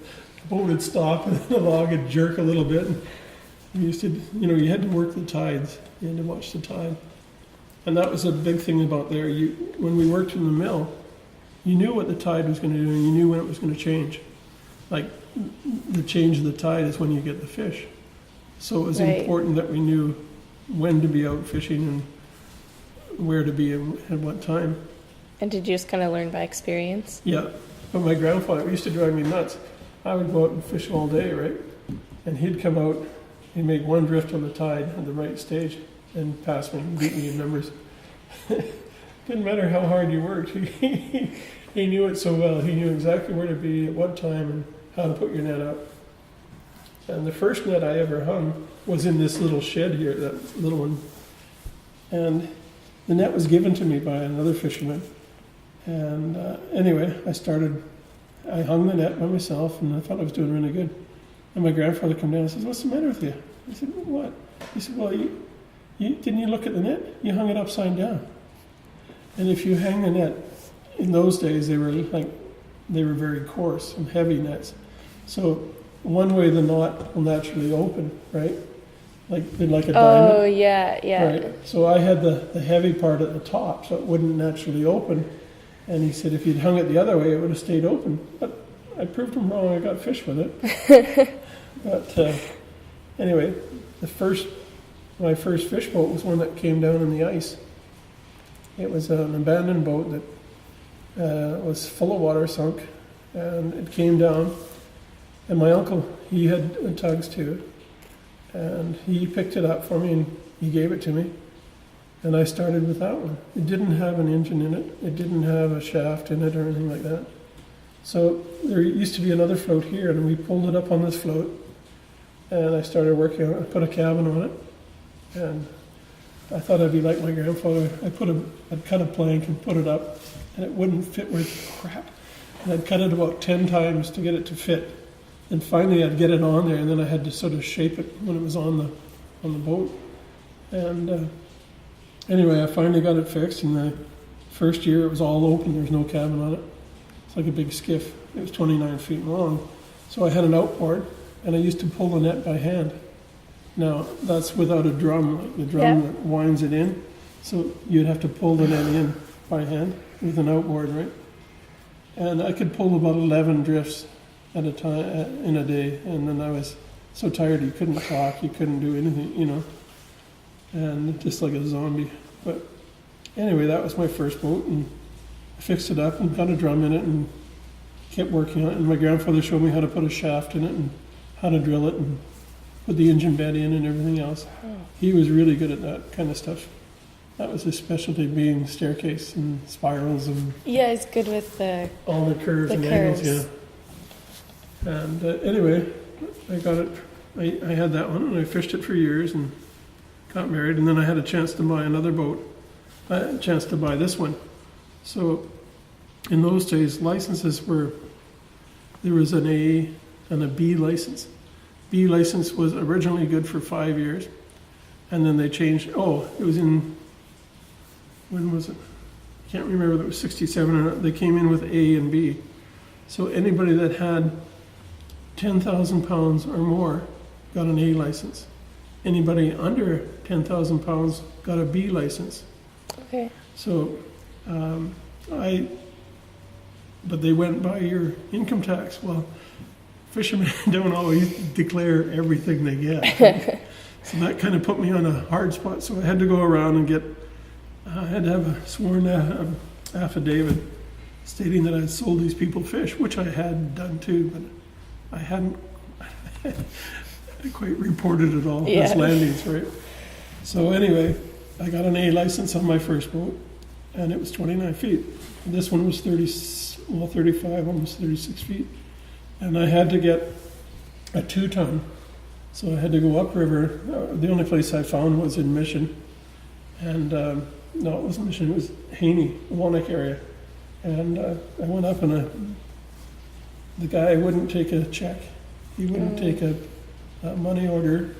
boat would stop and the log would jerk a little bit. And we used to, you had to work the tides. You had to watch the tide. And that was a big thing about there. When we worked in the mill, you knew what the tide was going to do, and you knew when it was going to change. Like, the change of the tide is when you get the fish. So it was important that we knew when to be out fishing and where to be and at what time. And did you just kind of learn by experience? Yeah. But my grandfather used to drive me nuts. I would go out and fish all day, right? And he'd come out, he'd make one drift on the tide at the right stage and pass me and beat me in numbers. Didn't matter how hard you worked. He knew it so well. He knew exactly where to be at what time and how to put your net up. And the first net I ever hung was in this little shed here, that little one. And the net was given to me by another fisherman. And anyway, I hung the net by myself, and I thought I was doing really good. And my grandfather came down and says, "What's the matter with you?" I said, "What?" He said, "Well, didn't you look at the net? You hung it upside down." And if you hang the net, in those days they were very coarse and heavy nets. So one way the knot will naturally open, right? Like a diamond. Oh, yeah. Right. So I had the heavy part at the top, so it wouldn't naturally open. And he said if you'd hung it the other way, it would have stayed open. But I proved him wrong. I got fish with it. But anyway, my first fish boat was one that came down in the ice. It was an abandoned boat that was full of water, sunk, and it came down. And my uncle, he had tugs too, and he picked it up for me and he gave it to me. And I started with that one. It didn't have an engine in it. It didn't have a shaft in it or anything like that. So there used to be another float here, and we pulled it up on this float, and I started working on it. I put a cabin on it, and I thought I'd be like my grandfather. I'd cut a plank and put it up, and it wouldn't fit worth crap. And I'd cut it about 10 times to get it to fit. And finally I'd get it on there, and then I had to sort of shape it when it was on the boat. And anyway, I finally got it fixed, and the first year it was all open. There was no cabin on it. It's like a big skiff. It was 29 feet long. So I had an outboard, and I used to pull the net by hand. Now, that's without a drum, like the drum that winds it in. So you'd have to pull the net in by hand with an outboard, right? And I could pull about 11 drifts at a time in a day, and then I was so tired you couldn't talk, you couldn't do anything, and just like a zombie. But anyway, that was my first boat, and I fixed it up and got a drum in it and kept working on it. And my grandfather showed me how to put a shaft in it and how to drill it and put the engine bed in and everything else. He was really good at that kind of stuff. That was his specialty, being staircase and spirals and Yeah, he's good with all the curves and curves. angles. Yeah. And anyway, I got it. I had that one, and I fished it for years and got married. And then I had a chance to buy another boat. I had a chance to buy this one. So in those days, licenses there was an A and a B license. B license was originally good for 5 years, and then they changed. It was in, when was it? I can't remember. It was 67 or not. They came in with A and B. So anybody that had 10,000 pounds or more got an A license. Anybody under 10,000 pounds got a B license. Okay. So I but they went by your income tax. Well, fishermen don't always declare everything they get. So that kind of put me on a hard spot. So I had to go around and I had to have a sworn affidavit stating that I had sold these people fish, which I had done too, but I hadn't quite reported it all as landings, right? So anyway, I got an A license on my first boat, and it was 29 feet. And this one was 35, almost 36 feet. And I had to get a 2-ton. So I had to go upriver. The only place I found was in Mission. And no, it wasn't Mission, it was Haney, Wannock area. And I went up and the guy wouldn't take a check. He wouldn't take a money order,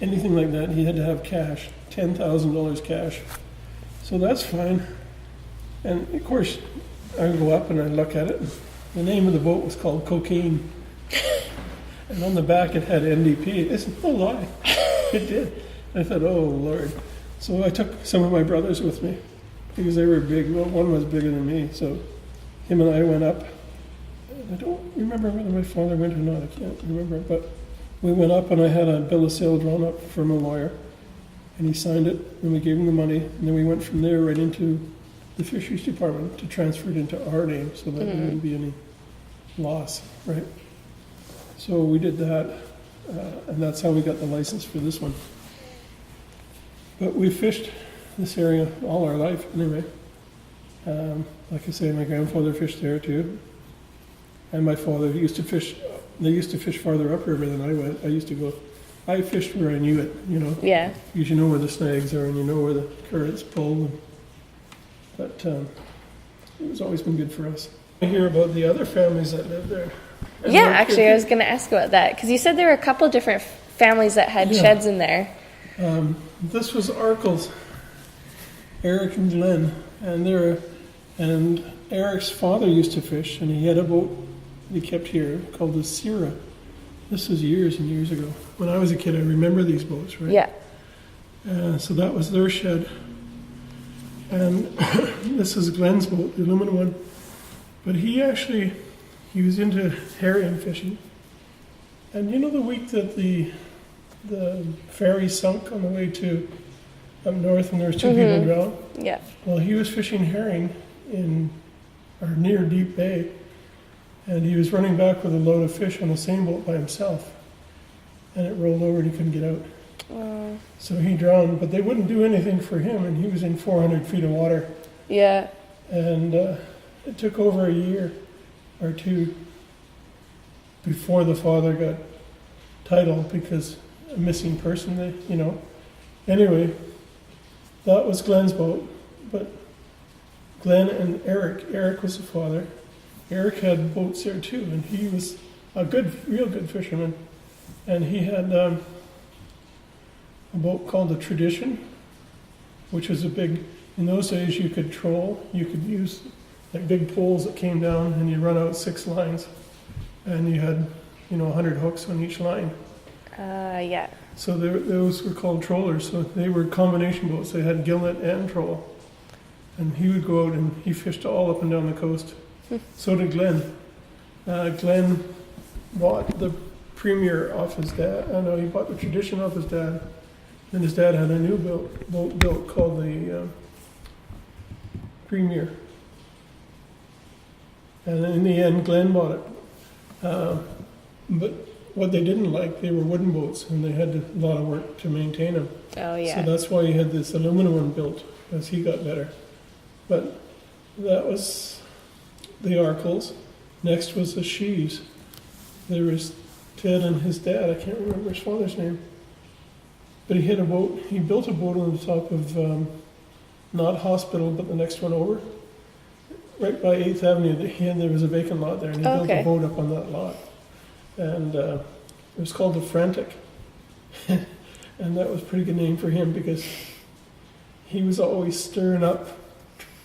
anything like that. He had to have cash, $10,000 cash. So that's fine. And of course, I go up and I look at it. The name of the boat was called Cocaine. And on the back it had NDP. It's no lie. It did. I thought, oh Lord. So I took some of my brothers with me because they were big. Well, one was bigger than me. So him and I went up. I don't remember whether my father went or not. I can't remember. But we went up and I had a bill of sale drawn up from a lawyer. And he signed it and we gave him the money. And then we went from there right into the fisheries department to transfer it into our name so that there wouldn't be any loss, right? So we did that, and that's how we got the license for this one. But we fished this area all our life anyway. Like I say, my grandfather fished there too. And my father used to fish, they used to fish farther upriver than I went. I fished where I knew it, you know. Yeah. Because you know where the snags are and you know where the currents pull. But it's always been good for us. I hear about the other families that live there. And Yeah, actually, I was going to ask about that because you said there were a couple different families that had sheds in there. This was Arkles, Eric and Glenn, and Eric's father used to fish, and he had a boat he kept here called the Sierra. This was years and years ago. When I was a kid, I remember these boats, right? Yeah. So that was their shed. And this is Glenn's boat, the aluminum one. But he was into herring fishing. And you know the week that the ferry sunk on the way to up north and there was 2 people drowned? Yeah. Well, he was fishing herring in or near Deep Bay. And he was running back with a load of fish on the same boat by himself. And it rolled over and he couldn't get out. So he drowned, but they wouldn't do anything for him, and he was in 400 feet of water. Yeah. And it took over a year or two before the father got title because a missing person, you know. Anyway, that was Glenn's boat, but Glenn and Eric was the father. Eric had boats there too, and he was a real good fisherman. And he had a boat called the Tradition, which was in those days you could troll, you could use like big poles that came down and you run out 6 lines and you had, 100 hooks on each line. Yeah. So those were called trollers. So they were combination boats. They had gillnet and troll. And he would go out and he fished all up and down the coast. So did Glenn. Glenn bought the Premier off his dad. He bought the Tradition off his dad. And his dad had a new boat built called the Premier. And in the end, Glenn bought it. But what they didn't like, they were wooden boats, and they had a lot of work to maintain them. Oh, yeah. So that's why he had this aluminum one built, as he got better. But that was the Arkles. Next was the Sheaves. There was Ted and his dad. I can't remember his father's name. But he had a boat. He built a boat on the top of, not Hospital, but the next one over. Right by 8th Avenue, there was a vacant lot there, and he built a boat up on that lot. And it was called the Frantic. And that was a pretty good name for him because he was always stirring up.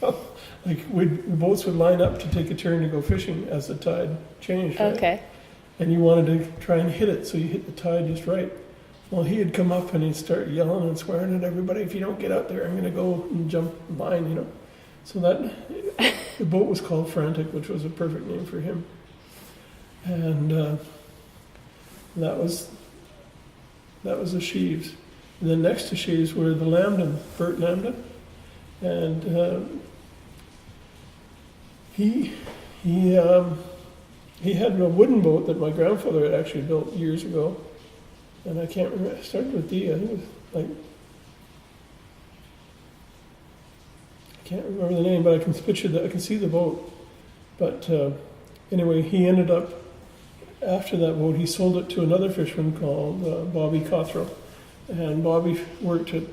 Like the boats would line up to take a turn to go fishing as the tide changed. Right? Okay. And you wanted to try and hit it so you hit the tide just right. Well, he'd come up and he'd start yelling and swearing at everybody, if you don't get out there, I'm going to go and jump the line, So the boat was called Frantic, which was a perfect name for him. And that was the Sheaves. And then next to Sheaves were the Lambden, Bert Lambden. And he had a wooden boat that my grandfather had actually built years ago. And I can't remember, it started with D, I think it was like, I can't remember the name, but I can picture that, I can see the boat. But anyway, he ended up, after that boat, he sold it to another fisherman called Bobby Cothrell. And Bobby worked at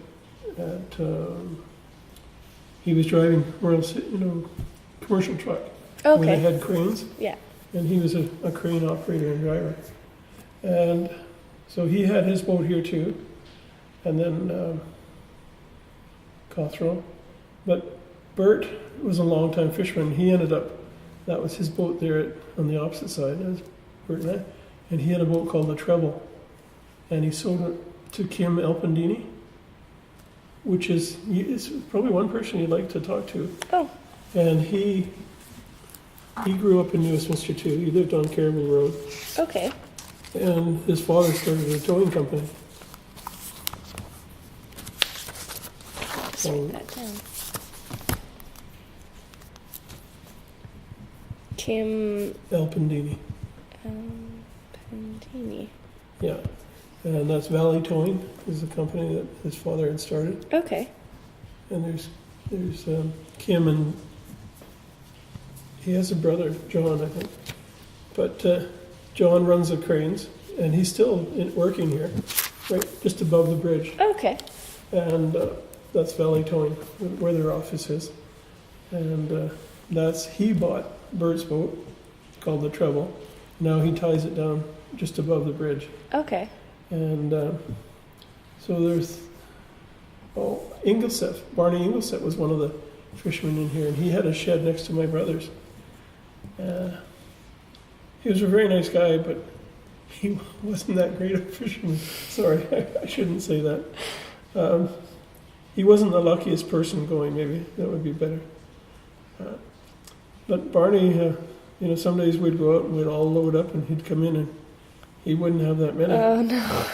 he was driving commercial truck. Where they Okay. had cranes. Yeah. And he was a crane operator and driver. And so he had his boat here too. And then Cothrell. But Bert was a longtime fisherman. He ended up, that was his boat there on the opposite side as Bert and I. And he had a boat called the Treble. And he sold it to Kim Elpendini, which is probably one person you'd like to talk to. Oh. And he grew up in Westminster too. He lived on Caribou Road. Okay. And his father started a towing company. Just write that down. Kim Elpendini. Pendini. Yeah. And that's Valley Towing is the company that his father had started. Okay. And there's Kim, and he has a brother, John, I think. But John runs the cranes, and he's still working here, right just above the bridge. Okay. And that's Valley Towing, where their office is. And he bought Bert's boat, called the Treble. Now he ties it down just above the bridge. Okay. And so there's, Inglesett, Barney Inglesett was one of the fishermen in here, and he had a shed next to my brother's. He was a very nice guy, but he wasn't that great a fisherman. Sorry, I shouldn't say that. He wasn't the luckiest person going, maybe that would be better. But Barney, some days we'd go out and we'd all load up, and he'd come in and he wouldn't have that many. Oh no.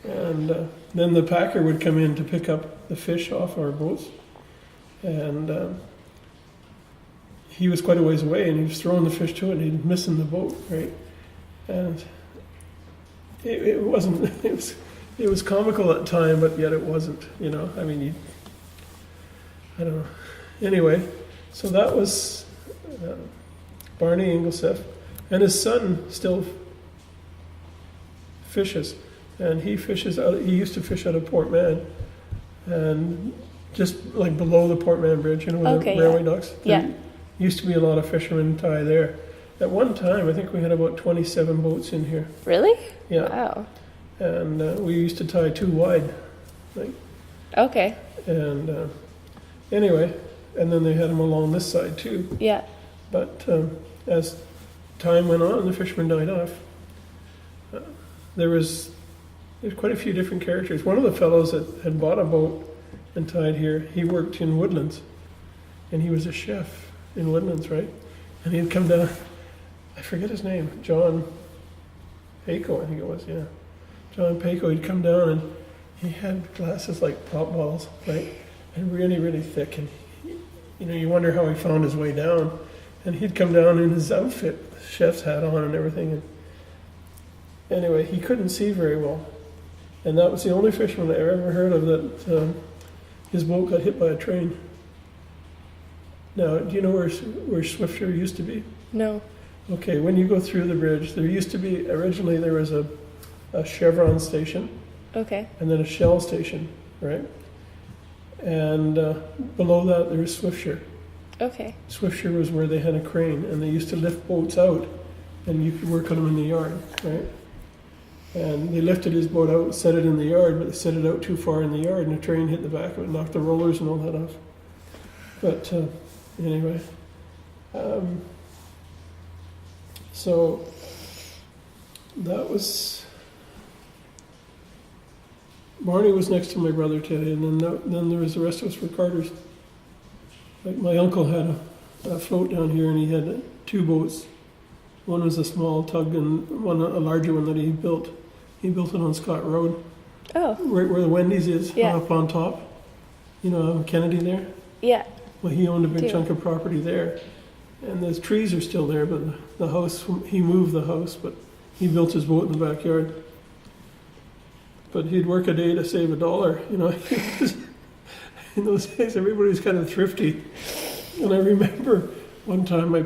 And then the packer would come in to pick up the fish off our boats. And he was quite a ways away, and he was throwing the fish to it, and he'd missing the boat, right? And it was comical at the time, but yet it wasn't, I mean, I don't know. Anyway, so that was Barney Inglesett, and his son still fishes, and he used to fish out of Port Mann, and just like below the Port Mann Bridge, where Okay, the railway docks. Yeah. There used to be a lot of fishermen tie there. At one time, I think we had about 27 boats in here. Really? Yeah. Wow. And we used to tie 2 wide, Okay. and anyway, and then they had them along this side too. Yeah. But as time went on, the fishermen died off. There's quite a few different characters. One of the fellows that had bought a boat and tied here, he worked in Woodlands, and he was a chef in Woodlands, right? And he'd come down, I forget his name, John Paco, I think it was, yeah. John Paco, he'd come down, and he had glasses like pop bottles, right? And really, really thick, and you wonder how he found his way down. And he'd come down in his outfit, chef's hat on and everything. And anyway, he couldn't see very well. And that was the only fisherman I ever heard of that his boat got hit by a train. Now, do you know where Swifter used to be? No. Okay, when you go through the bridge, there used to be, originally there was a Chevron station, Okay. and then a Shell station, right? And below that there was Swifter. Okay. Swifter was where they had a crane, and they used to lift boats out, and you could work on them in the yard, right? And they lifted his boat out and set it in the yard, but they set it out too far in the yard, and a train hit the back of it, knocked the rollers and all that off. But anyway, so that was, Barney was next to my brother today, and then there was the rest of us were Carters. Like my uncle had a float down here, and he had two boats. One was a small tug, and one a larger one that he built. He built it on Scott Road, Oh, right where the Wendy's is, Yeah. up on top. You know, Kennedy there. yeah. Well, he owned a big Do. chunk of property there, and those trees are still there. But the house, he moved the house, but he built his boat in the backyard. But he'd work a day to save $1. You know, in those days, everybody was kind of thrifty. And I remember one time my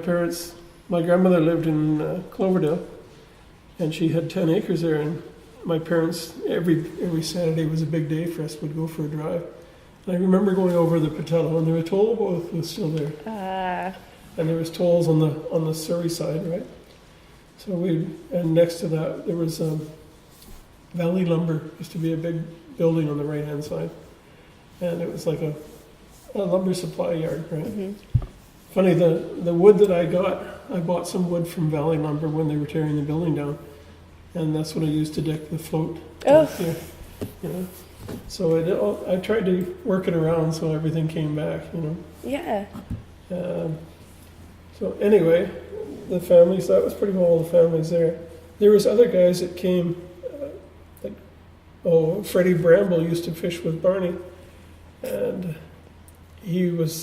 grandmother lived in Cloverdale, and she had 10 acres there. And my parents, every Saturday was a big day for us. We'd go for a drive. And I remember going over the Patello, and the toll booth was still there. And there was tolls on the Surrey side, right? So and next to that there was Valley Lumber. Used to be a big building on the right hand side, and it was like a lumber supply yard, right? Mm-hmm. Funny, the wood that I bought some wood from Valley Lumber when they were tearing the building down, and that's what I used to deck the float. Oh. Here, you know. So I tried to work it around so everything came back, you know. Yeah. So anyway, the families, that was pretty well all the families there. There was other guys that came, Freddie Bramble used to fish with Barney, and he had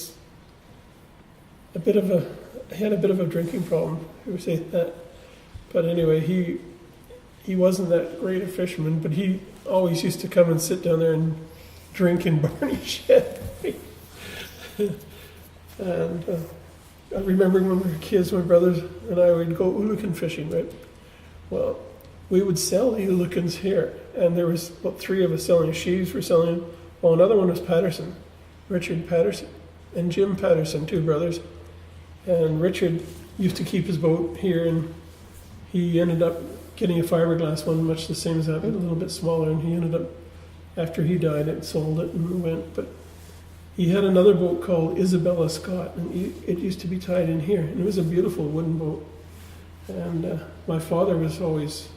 a bit of a drinking problem, we would say that. But anyway, he wasn't that great a fisherman, but he always used to come and sit down there and drink in Barney's shed. And I remember when we were kids, my brothers and I would go oolakan fishing, right? Well, we would sell oolakans here, and there was about 3 of us selling. Sheaves were selling them. Well, another one was Patterson, Richard Patterson, and Jim Patterson, 2 brothers. And Richard used to keep his boat here, and he ended up getting a fiberglass one, much the same as that, but a little bit smaller. And he ended up, after he died, it sold it and went. But he had another boat called Isabella Scott, and it used to be tied in here. And it was a beautiful wooden boat. And my father was always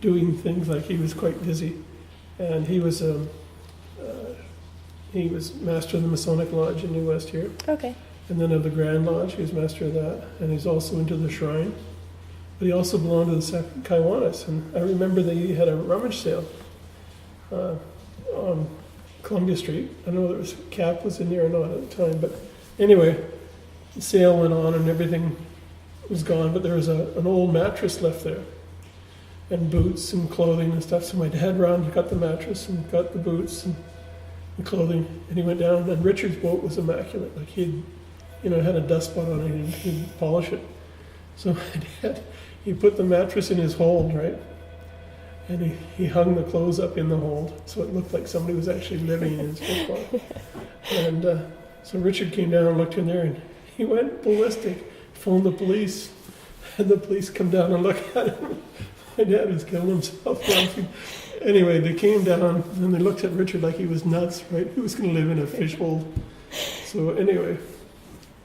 doing things, like he was quite busy. And he was master of the Masonic Lodge in New West here. Okay. And then of the Grand Lodge, he was master of that. And he's also into the shrine. But he also belonged to the Kiwanis. And I remember that he had a rummage sale on Columbia Street. I don't know whether Cap was in there or not at the time. But anyway, the sale went on and everything was gone. But there was an old mattress left there, and boots and clothing and stuff. So my dad ran and got the mattress and got the boots and the clothing. And he went down, and Richard's boat was immaculate. Like he'd, had a dust spot on it, and he'd polish it. So my dad, he put the mattress in his hold, right? And he hung the clothes up in the hold, so it looked like somebody was actually living in his football. And so Richard came down and looked in there, and he went ballistic, phoned the police, and the police come down and look at him. My dad was killing himself laughing. Anyway, they came down, and they looked at Richard like he was nuts, right? Who was going to live in a fish hold? So anyway,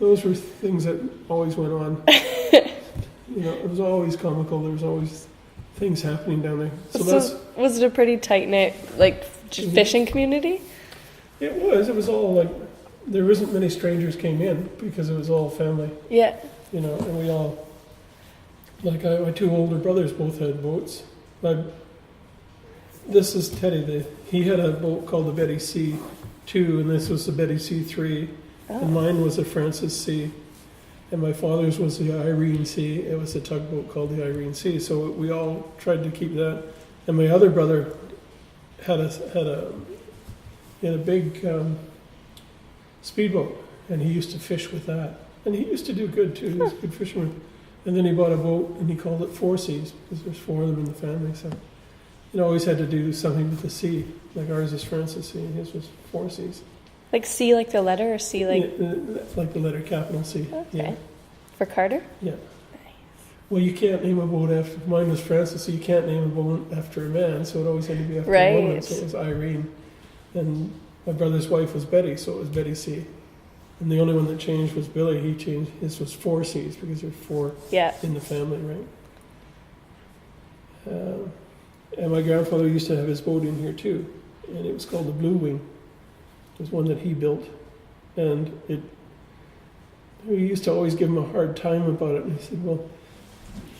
those were things that always went on. It was always comical. There was always things happening down there. So was it a pretty tight-knit, fishing community? It was. It was all like, there wasn't many strangers came in because it was all family. Yeah. And we all, my 2 older brothers both had boats. This is Teddy. He had a boat called the Betty C. 2, and this was the Betty C. 3. Oh. And mine was the Francis C. And my father's was the Irene C. It was a tugboat called the Irene C. So we all tried to keep that. And my other brother had a big speedboat, and he used to fish with that. And he used to do good too. He was a good fisherman. And then he bought a boat, and he called it 4 Seas because there's 4 of them in the family. So always had to do something with the C. Like ours is Francis C. And his was 4 Seas. Like C, like the letter, or C, like... Yeah, like the letter capital C. Okay. Yeah. For Carter? Yeah. Well, you can't name a boat after... Mine was Francis, so you can't name a boat after a man, so it always had to be after a woman. So it was Irene. And my brother's wife was Betty, so it was Betty C. And the only one that changed was Billy. He changed... His was 4 Cs, because there's 4 in the family, right? And my grandfather used to have his boat in here, too. And it was called the Blue Wing. It was one that he built. And we used to always give him a hard time about it. And he said, well,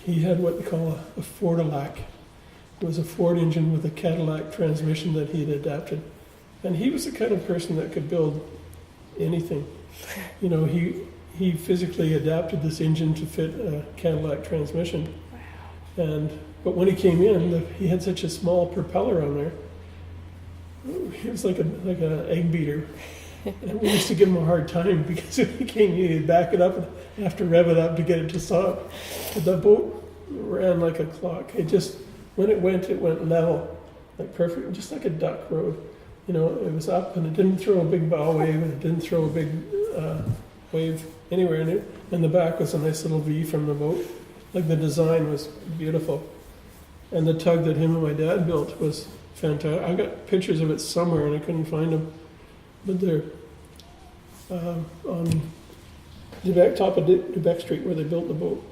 he had what they call a Fordilac. It was a Ford engine with a Cadillac transmission that he had adapted. And he was the kind of person that could build anything. You know, he physically adapted this engine to fit a Cadillac transmission. But when he came in, he had such a small propeller on there. It was like an egg beater. And we used to give him a hard time because when he came in, he'd back it up and have to rev it up to get it to stop. But the boat ran like a clock. When it went level, like perfect, just like a duck road. You know, it was up and it didn't throw a big bow wave and it didn't throw a big wave anywhere in it. And the back was a nice little V from the boat. Like the design was beautiful. And the tug that him and my dad built was fantastic. I got pictures of it somewhere and I couldn't find them. But they're on the top of Dubec Street where they built the boat.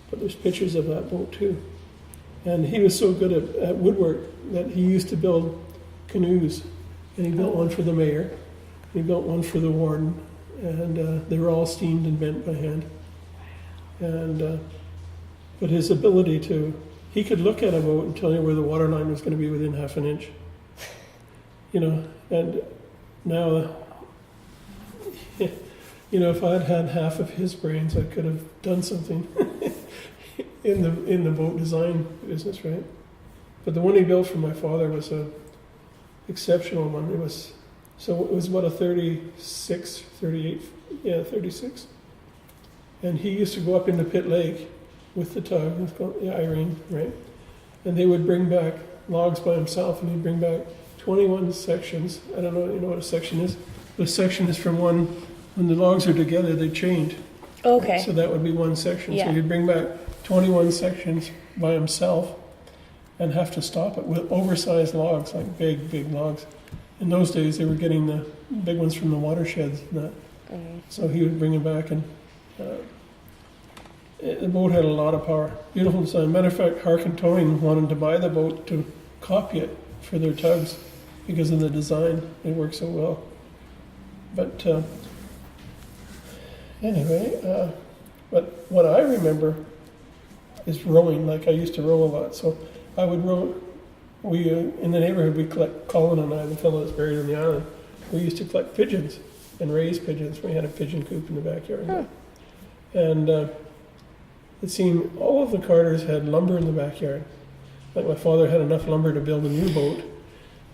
But there's pictures of that boat too. And he was so good at woodwork that he used to build canoes. And he built one for the mayor. He built one for the warden. And they were all steamed and bent by hand. And but his ability he could look at a boat and tell you where the water line was going to be within half an inch. You know, and now, you know, if I'd had half of his brains, I could have done something in the boat design business, right? But the one he built for my father was a exceptional one. It was about a 36. And he used to go up into Pitt Lake with the tug, it was called the Irene, right? And they would bring back logs by himself, and he'd bring back 21 sections. I don't know, you know what a section is? The section is from when the logs are together, they chained. Okay. Right? So that would be one section. Yeah. So he'd bring back 21 sections by himself and have to stop it with oversized logs, like big, big logs. In those days, they were getting the big ones from the watersheds and that. So he would bring it back, and the boat had a lot of power. Beautiful design. Matter of fact, Harkin Towing wanted to buy the boat to copy it for their tugs because of the design. It worked so well. But anyway, but what I remember is rowing. Like I used to row a lot, so I would row. We in the neighborhood we collect. Colin and I, the fellow that's buried on the island, we used to collect pigeons and raise pigeons. We had a pigeon coop in the backyard, and it seemed all of the Carters had lumber in the backyard. Like my father had enough lumber to build a new boat,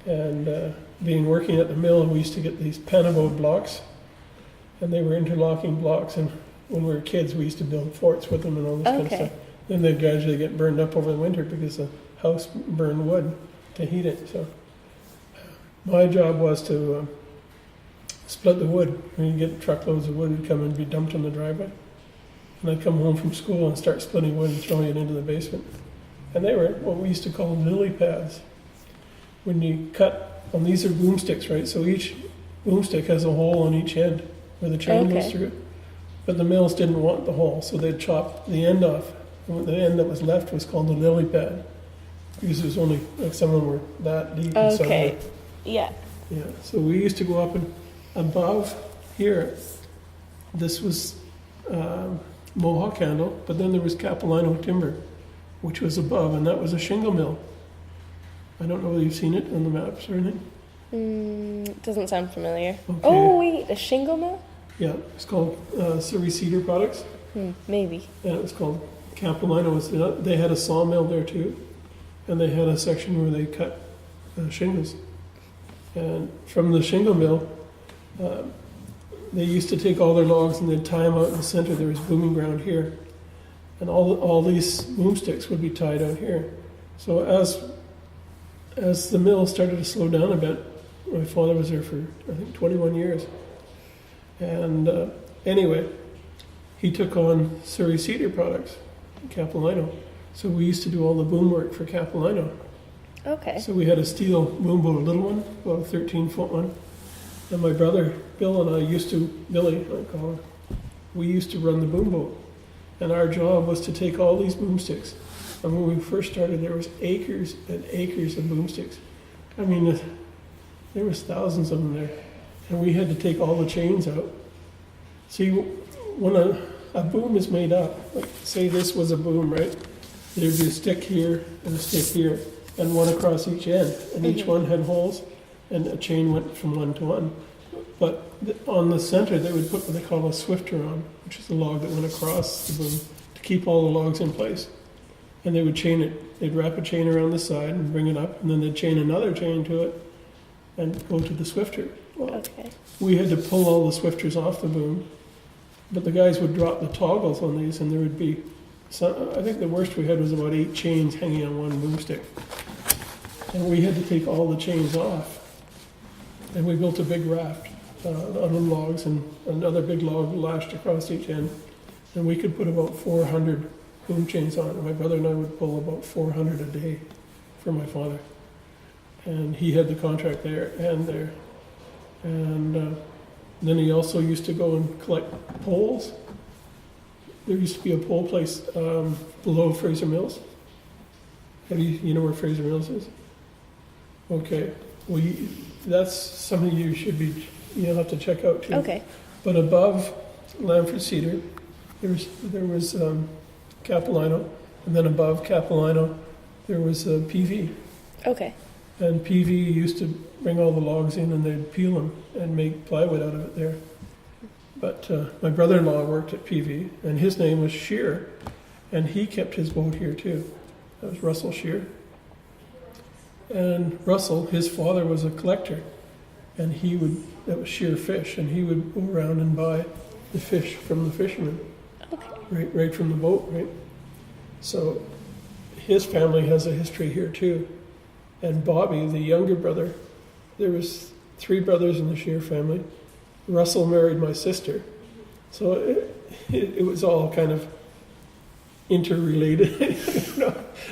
and being working at the mill, we used to get these panabode blocks, and they were interlocking blocks. And when we were kids, we used to build forts with them and all this kind of stuff. Then they'd gradually get burned up over the winter because the house burned wood to heat it. So my job was to split the wood. When you get truckloads of wood, it'd come and be dumped on the driveway. And I'd come home from school and start splitting wood and throwing it into the basement. And they were what we used to call lily pads. When you cut, and these are boomsticks, right? So each boomstick has a hole on each end where the chain goes through. But the mills didn't want the hole, so they'd chop the end off. And the end that was left was called the lily pad. Because it was only, like some of them were that deep. And some were, Yeah. So we used to go up and above here, this was Mohawk Handle, but then there was Capilano Timber, which was above, and that was a shingle mill. I don't know whether you've seen it on the maps or anything. Doesn't sound familiar. Okay. Oh, wait, a shingle mill? Yeah, it's called Surrey Cedar Products, Maybe. and it was called Capilano. They had a sawmill there too, and they had a section where they cut shingles. And from the shingle mill, they used to take all their logs and they'd tie them out in the center. There was booming ground here, and all these boomsticks would be tied out here. So as the mill started to slow down a bit, my father was there for I think 21 years, and anyway, he took on Surrey Cedar Products, Capilano. So we used to do all the boom work for Capilano. Okay. So we had a steel boom boat, a little one, about a 13-foot one. And my brother, Bill, and I Billy, I call him, we used to run the boom boat. And our job was to take all these boomsticks. And when we first started, there was acres and acres of boomsticks. I mean, there was thousands of them there. and we had to take all the chains out. See, when a boom is made up, like say this was a boom, right? There'd be a stick here and a stick here, and one across each end, and each one had holes, and a chain went from one to one. But on the center, they would put what they call a swifter on, which is the log that went across the boom to keep all the logs in place. And they would chain it. They'd wrap a chain around the side and bring it up, and then they'd chain another chain to it and go to the swifter. Well, Okay. we had to pull all the swifters off the boom, but the guys would drop the toggles on these, and there would be some, I think the worst we had was about 8 chains hanging on one boomstick. And we had to take all the chains off. And we built a big raft out of logs, and another big log lashed across each end. And we could put about 400 boom chains on it. My brother and I would pull about 400 a day for my father. And he had the contract there and there. And then he also used to go and collect poles. There used to be a pole place below Fraser Mills. You know where Fraser Mills is? Okay. Well, that's something you'll have to check out too. Okay. But above Lamford Cedar, there was Capilano, and then above Capilano, there was PV. Okay. And PV used to bring all the logs in, and they'd peel them and make plywood out of it there. But my brother-in-law worked at PV, and his name was Shear, and he kept his boat here too. That was Russell Shear. And Russell, his father was a collector, and that was Shear Fish, and he would go around and buy the fish from the fishermen, Okay. right from the boat, right? So his family has a history here too. And Bobby, the younger brother, there was 3 brothers in the Shear family. Russell married my sister. So it was all kind of interrelated.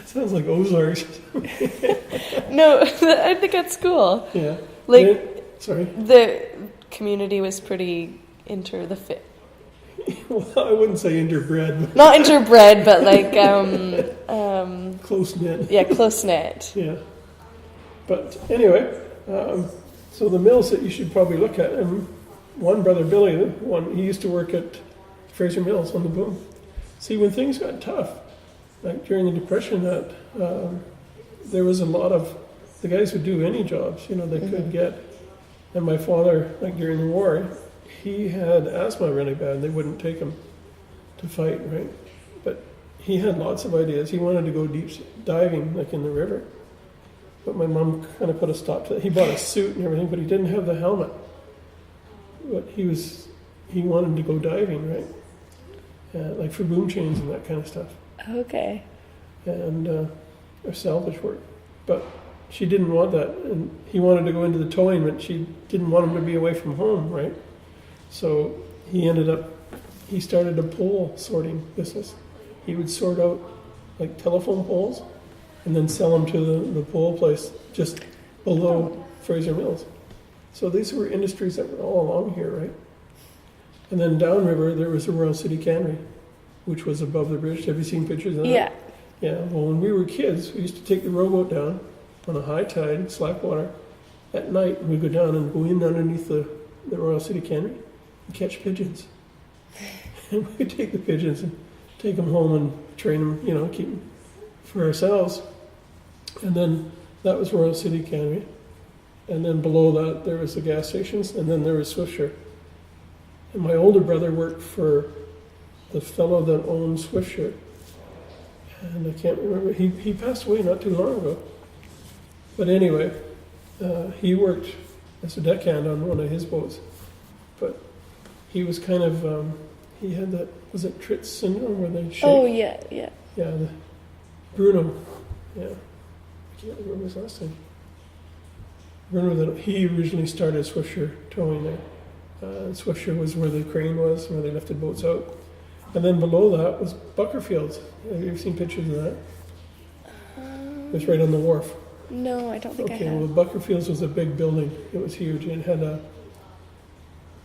Sounds like Ozarks. No, I think that's cool. Yeah. Like, sorry. the community was pretty into the fit. Well, I wouldn't say interbred, Not interbred, but like, but close knit. yeah, close knit. Yeah. But anyway, so the mills that you should probably look at, and one brother, Billy, he used to work at Fraser Mills on the boom. See, when things got tough, like during the Depression, there was a lot of, the guys would do any jobs, they could get. And my father, like during the war, he had asthma really bad. They wouldn't take him to fight, right? But he had lots of ideas. He wanted to go deep diving, like in the river. But my mom kind of put a stop to that. He bought a suit and everything, but he didn't have the helmet. But he wanted to go diving, right? Like for boom chains and that kind of stuff. Okay. And or salvage work. But she didn't want that, and he wanted to go into the towing, but she didn't want him to be away from home, right? So he started a pole sorting business. He would sort out like telephone poles and then sell them to the pole place just below Fraser Mills. So these were industries that were all along here, right? And then downriver, there was the Royal City Cannery, which was above the bridge. Have you seen pictures of that? Yeah. Yeah, well, when we were kids, we used to take the rowboat down on a high tide, slack water. At night, we'd go down and go in underneath the Royal City Cannery and catch pigeons. And we'd take the pigeons and take them home and train them, keep them for ourselves. And then that was Royal City Cannery. And then below that, there was the gas stations, and then there was Swiftsure. And my older brother worked for the fellow that owned Swiftsure. And I can't remember, he passed away not too long ago. But anyway, he worked as a deckhand on one of his boats. But he was kind of, he had that, was it Tritz syndrome where they shake? Oh, yeah. Yeah, Bruno, yeah. I can't remember his last name. Bruno, he originally started Swiftsure towing there. Swiftsure was where the crane was, where they lifted boats out. And then below that was Buckerfield's. Have you ever seen pictures of that? It was right on the wharf. No, I don't think I Okay, have. well, Buckerfield's was a big building. It was huge. It had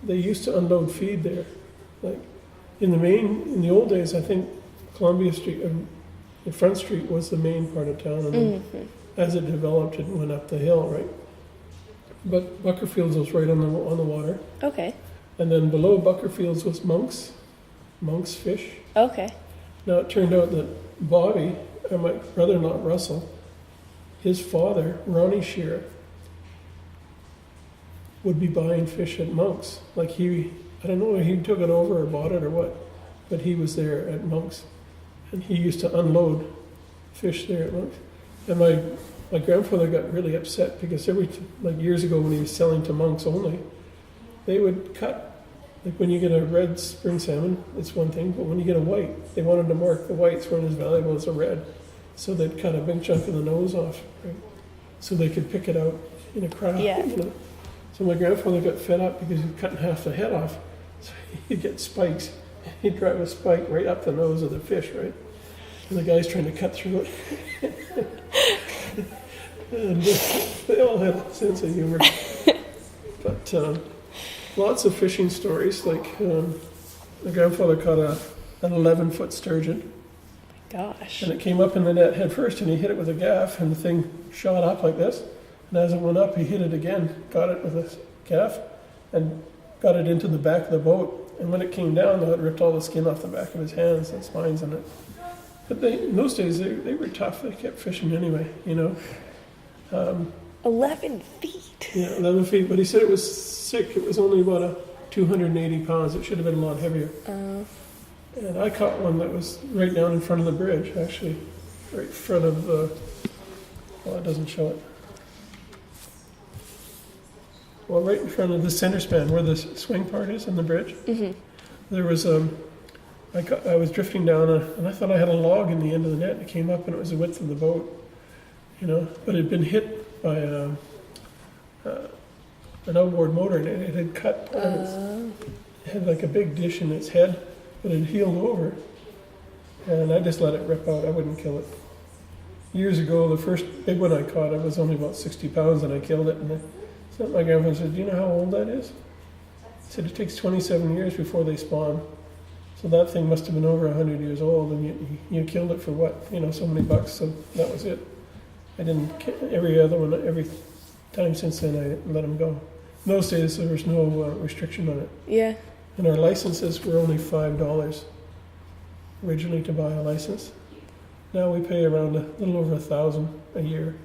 they used to unload feed there. Like in the old days, I think Columbia Street, the Front Street was the main part of town. And then as it developed, it went up the hill, right? But Buckerfields was right on the water. Okay. And then below Buckerfields was Monk's Fish. Okay. Now it turned out that Bobby, or my brother-in-law Russell, his father, Ronnie Shearer, would be buying fish at Monk's. Like I don't know if he took it over or bought it or what, but he was there at Monk's. And he used to unload fish there at Monk's. And my grandfather got really upset because like years ago when he was selling to Monk's only, they would cut. Like when you get a red spring salmon, it's one thing, but when you get a white, they wanted to mark the whites weren't as valuable as a red. So they'd cut a big chunk of the nose off, right? So they could pick it out in a crowd. Yeah. You know? So my grandfather got fed up because he'd cutting half the head off. So he'd get spikes. He'd drive a spike right up the nose of the fish, right? And the guy's trying to cut through it. And they all had a sense of humor. But lots of fishing stories. Like my grandfather caught an 11-foot sturgeon. Gosh. And it came up in the net head first, and he hit it with a gaff, and the thing shot up like this. And as it went up, he hit it again, got it with a gaff, and got it into the back of the boat. And when it came down, though, it ripped all the skin off the back of his hands and spines in it. But in those days, they were tough. They kept fishing anyway, you know. 11 feet. Yeah, 11 feet. But he said it was sick. It was only about 280 pounds. It should have been a lot heavier. And I caught one that was right down in front of the bridge, actually. Right in front of the... Well, it doesn't show it. Well, right in front of the center span, where the swing part is on the bridge. Mm-hmm. There was... I was drifting down, and I thought I had a log in the end of the net. It came up, and it was the width of the boat. You know, but it had been hit by an outboard motor, and it had cut part of it had like a big dish in its head, but it healed over, and I just let it rip out. I wouldn't kill it. Years ago, the first big one I caught, it was only about 60 pounds, and I killed it. And my grandfather said, "Do you know how old that is?" He said, "It takes 27 years before they spawn." So that thing must have been over 100 years old, and you killed it for what? You know, so many bucks, so that was it. I didn't, every time since then I let them go. In those days there was no restriction on it. Yeah. And our licenses were only $5 originally to buy a license. Now we pay around a little over $1,000 a year.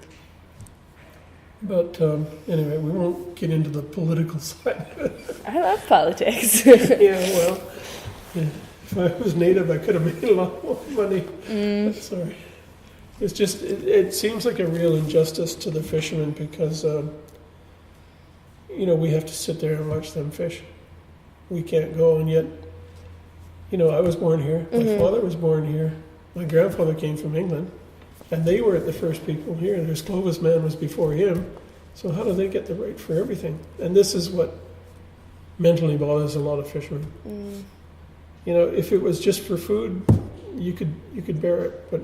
But anyway, we won't get into the political side of it. I love politics. Yeah, well, yeah. If I was native, I could have made a lot more money. Sorry. It's just, it seems like a real injustice to the fishermen because, you know, we have to sit there and watch them fish. We can't go, and yet, you know, I was born here. My father was born here. My grandfather came from England, and they were the first people here. There's Clovis man was before him. So how do they get the right for everything? And this is what mentally bothers a lot of fishermen. You know, if it was just for food, you could bear it, but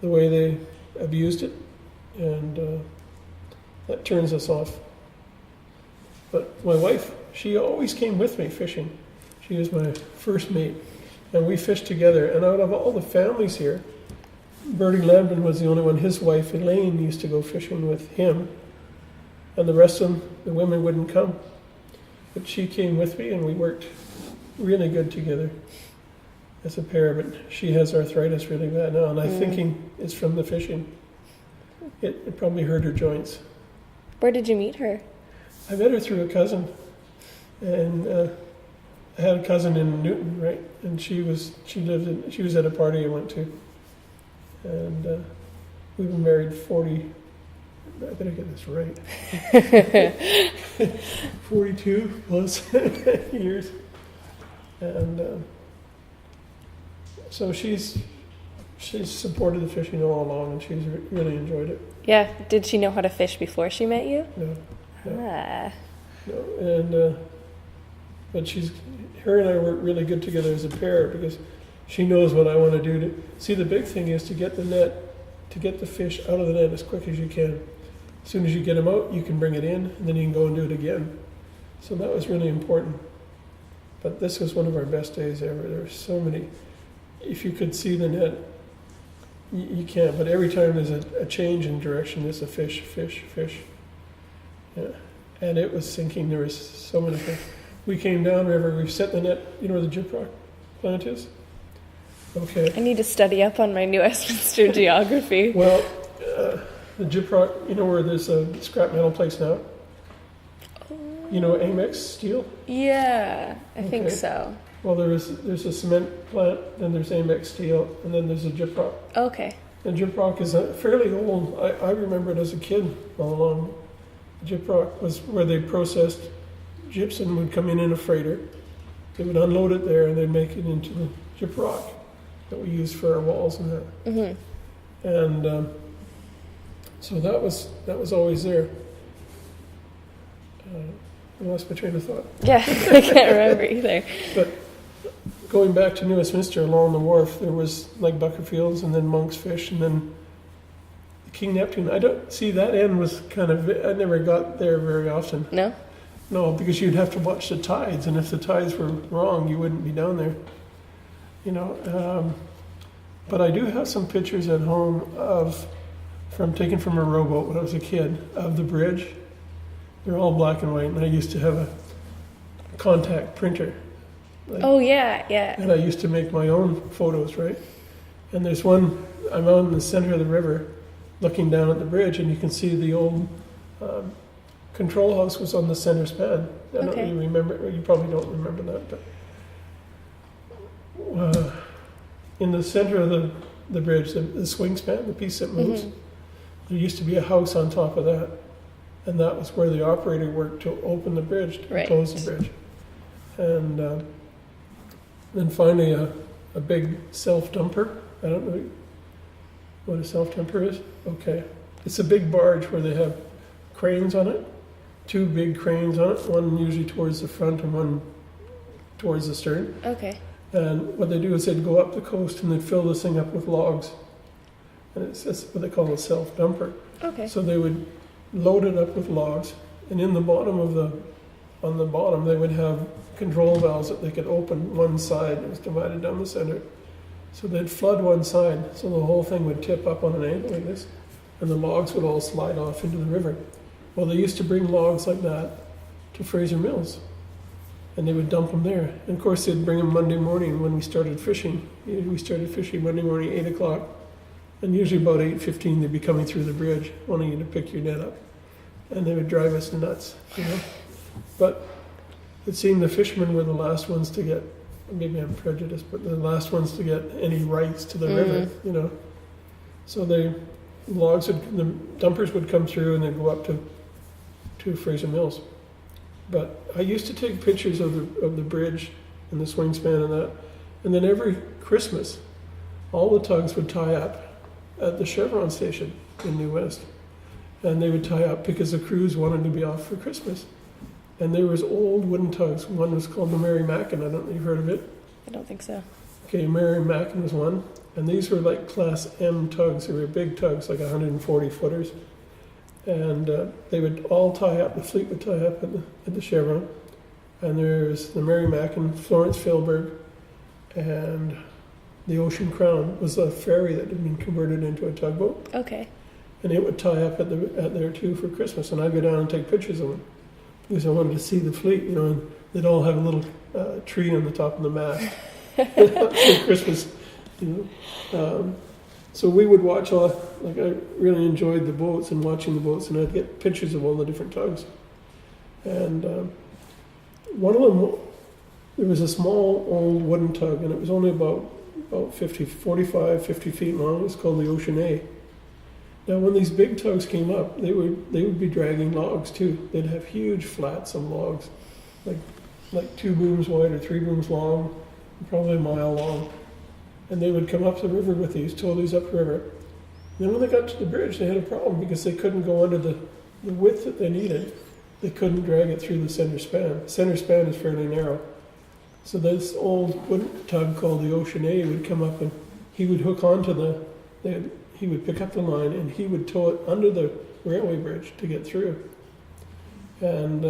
the way they abused it, and that turns us off. But my wife, she always came with me fishing. She was my first mate, and we fished together. And out of all the families here, Bertie Lambden was the only one. His wife, Elaine, used to go fishing with him, and the rest of them, the women wouldn't come. But she came with me, and we worked really good together as a pair, but she has arthritis really bad now, and I'm thinking it's from the fishing. It probably hurt her joints. Where did you meet her? I met her through a cousin, and I had a cousin in Newton, right? And she was at a party I went to, and we've been married 40. I better get this right. 42 plus years, and. So she's supported the fishing all along, and she's really enjoyed it. Yeah. Did she know how to fish before she met you? No. Ah. No. And but her and I work really good together as a pair because she knows what I want to do. See, the big thing is to get the fish out of the net as quick as you can. As soon as you get them out, you can bring it in, and then you can go and do it again. So that was really important. But this was one of our best days ever. There were so many. If you could see the net, you can't. But every time there's a change in direction, there's a fish. Yeah. And it was sinking. There was so many things. We came downriver. We set the net. You know where the Gyprock plant is? Okay. I need to study up on my New Westminster geography. Well, the Gyprock, you know where there's a scrap metal place now? You know Amex Steel? Yeah, I think Okay. so. Well, there's a cement plant, then there's Amex Steel, and then there's a Gyprock. Okay. And Gyprock is fairly old. I remember it as a kid all along. Gyprock was where they processed gypsum, would come in a freighter. They would unload it there and they'd make it into the Gyprock that we use for our walls and that. Mm-hmm. And so that was always there. I lost my train of thought. Yeah, I can't remember either. But going back to New Westminster, along the wharf, there was like Buckerfields and then Monk's Fish and then King Neptune. I don't see that end was kind of, I never got there very often. No? No, because you'd have to watch the tides, and if the tides were wrong, you wouldn't be down there. You know, but I do have some pictures at home taken from a rowboat when I was a kid, of the bridge. They're all black and white, and I used to have a contact printer. Oh, yeah, yeah. And I used to make my own photos, right? And there's one, I'm out in the center of the river looking down at the bridge, and you can see the old control house was on the center span. I don't Okay. really remember, you probably don't remember that, but in the center of the bridge, the swing span, the piece that moves, there used to be a house on top of that. And that was where the operator worked to open the bridge, to Right. close the bridge. And then finally a big self-dumper. I don't know what a self-dumper is. Okay. It's a big barge where they have cranes on it, two big cranes on it, one usually towards the front and one towards the stern. Okay. And what they do is they'd go up the coast and they'd fill this thing up with logs. And that's what they call a self-dumper. Okay. So they would load it up with logs, and in the bottom on the bottom, they would have control valves that they could open one side. It was divided down the center. So they'd flood one side, so the whole thing would tip up on an angle like this, and the logs would all slide off into the river. Well, they used to bring logs like that to Fraser Mills, and they would dump them there. And of course, they'd bring them Monday morning when we started fishing. We started fishing Monday morning, 8 o'clock. And usually about 8:15, they'd be coming through the bridge, wanting you to pick your net up. And they would drive us nuts, you know. But it seemed the fishermen were the last ones to get, maybe I'm prejudiced, but the last ones to get any rights to the river, you know. So the dumpers would come through and they'd go up to Fraser Mills. But I used to take pictures of the bridge and the swing span and that. And then every Christmas, all the tugs would tie up at the Chevron station in New West. And they would tie up because the crews wanted to be off for Christmas. And there was old wooden tugs. One was called the Mary Mackin. I don't know if you've heard of it. I don't think so. Okay, Mary Mackin was one. And these were like Class M tugs. They were big tugs, like 140 footers. And they would all tie up. The fleet would tie up at the Chevron. And there's the Mary Mackin, Florence Filberg, and the Ocean Crown was a ferry that had been converted into a tugboat. Okay. And it would tie up at there too for Christmas. And I'd go down and take pictures of them because I wanted to see the fleet, you know, and they'd all have a little tree on the top of the mast for Christmas, you know. So we would watch I really enjoyed the boats and watching the boats, and I'd get pictures of all the different tugs. And one of them, there was a small old wooden tug, and it was only about 45, 50 feet long. It was called the Ocean A. Now, when these big tugs came up, they would be dragging logs too. They'd have huge flats of logs, like 2 booms wide or 3 booms long, probably a mile long. And they would come up the river with these, tow these upriver. And then when they got to the bridge, they had a problem because they couldn't go under the width that they needed. They couldn't drag it through the center span. The center span is fairly narrow. So this old wooden tug called the Ocean A would come up, and he would hook onto he would pick up the line and he would tow it under the railway bridge to get through. And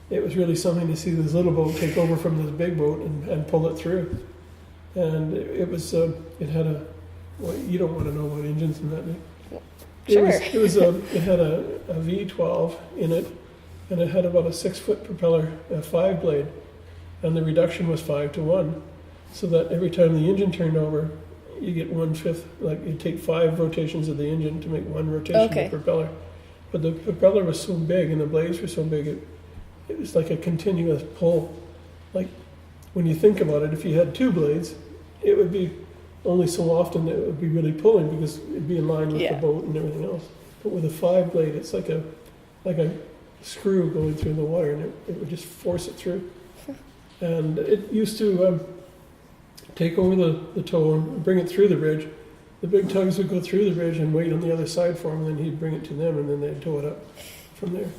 it was really something to see this little boat take over from this big boat and pull it through. And it had well, you don't want to know about engines and that. Sure. It had a V12 in it and it had about a 6-foot propeller, a 5-blade, and the reduction was 5-to-1, so that every time the engine turned over, you get 1/5, like you take 5 rotations of the engine to make 1 rotation Okay. of the propeller. But the propeller was so big and the blades were so big, it was like a continuous pull. Like when you think about it, if you had 2 blades, it would be only so often that it would be really pulling because it'd be in line with Yeah. the boat and everything else. But with a 5-blade, it's like a screw going through the water, and it would just force it through. And it used to take over the tow and bring it through the ridge. The big tugs would go through the ridge and wait on the other side for him, and then he'd bring it to them, and then they'd tow it up from there.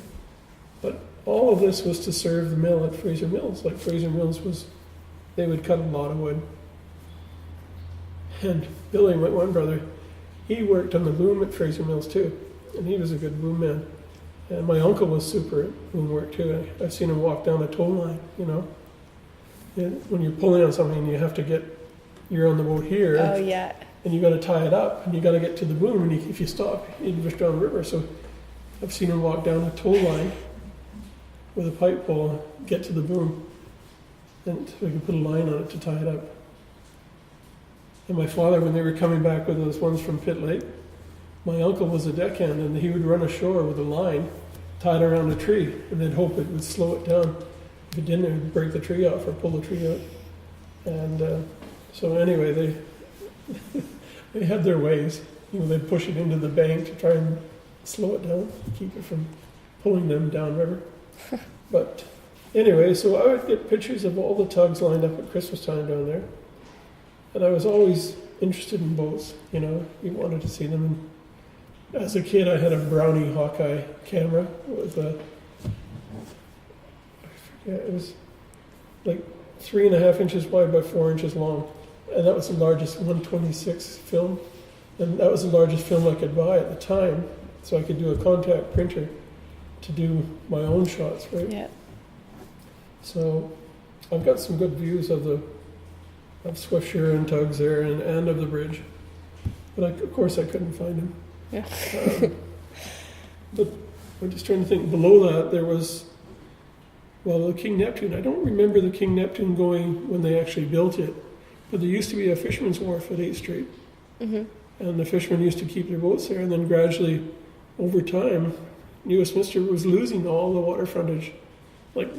But all of this was to serve the mill at Fraser Mills. Like Fraser Mills they would cut a lot of wood. And Billy, my one brother, he worked on the boom at Fraser Mills too, and he was a good boom man. And my uncle was super at boom work too. I've seen him walk down a tow line, you know. And when you're pulling on something, you have to you're on the boat here, Oh, yeah. and you got to tie it up, and you got to get to the boom, and if you stop, you drift down the river. So I've seen him walk down a tow line with a pipe pole, get to the boom, and so we can put a line on it to tie it up. And my father, when they were coming back with those ones from Pitt Lake, my uncle was a deckhand, and he would run ashore with a line tied around a tree, and they'd hope it would slow it down. If it didn't, it would break the tree off or pull the tree out. And so anyway, they had their ways. You know, they'd push it into the bank to try and slow it down, keep it from pulling them downriver. But anyway, so I would get pictures of all the tugs lined up at Christmas time down there. And I was always interested in boats, you know, you wanted to see them. And as a kid, I had a Brownie Hawkeye camera with it was like 3.5 inches wide by 4 inches long. And that was the largest 126 film. And that was the largest film I could buy at the time. So I could do a contact printer to do my own shots, right? Yeah. So I've got some good views of Swiftsure and tugs there and of the bridge. But of course I couldn't find them. Yeah. But I'm just trying to think, below that there was, well, the King Neptune. I don't remember the King Neptune going when they actually built it, but there used to be a fisherman's wharf at 8th Street. Mm-hmm. And the fishermen used to keep their boats there, and then gradually, over time, New Westminster was losing all the water frontage. Like,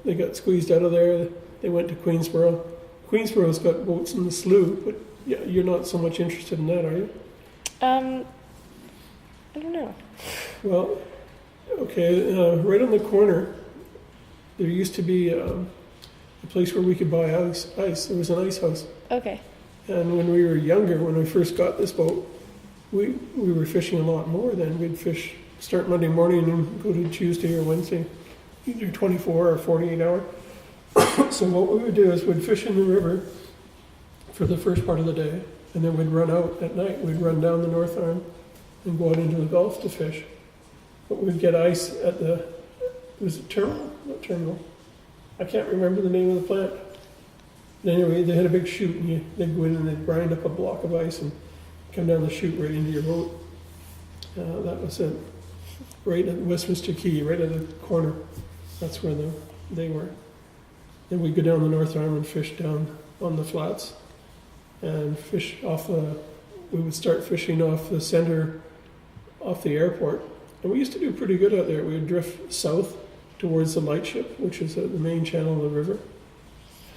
they got squeezed out of there, they went to Queensborough. Queensborough's got boats in the slough, but yeah, you're not so much interested in that, are you? I don't know. Well, okay, right on the corner, there used to be a place where we could buy ice. There was an ice house. Okay. And when we were younger, when we first got this boat, we were fishing a lot more then. We'd start Monday morning and go to Tuesday or Wednesday, either 24 or 48 hour. So what we would do is we'd fish in the river for the first part of the day, and then we'd run out at night. We'd run down the North Arm and go out into the Gulf to fish. But we'd get ice at was it terminal? Not terminal. I can't remember the name of the plant. But anyway, they had a big chute, and they'd go in and they'd grind up a block of ice and come down the chute right into your boat. That was it. Right at Westminster Quay, right at the corner. That's where they were. Then we'd go down the North Arm and fish down on the flats and fish we would start fishing off the center, off the airport. And we used to do pretty good out there. We would drift south towards the lightship, which is the main channel of the river.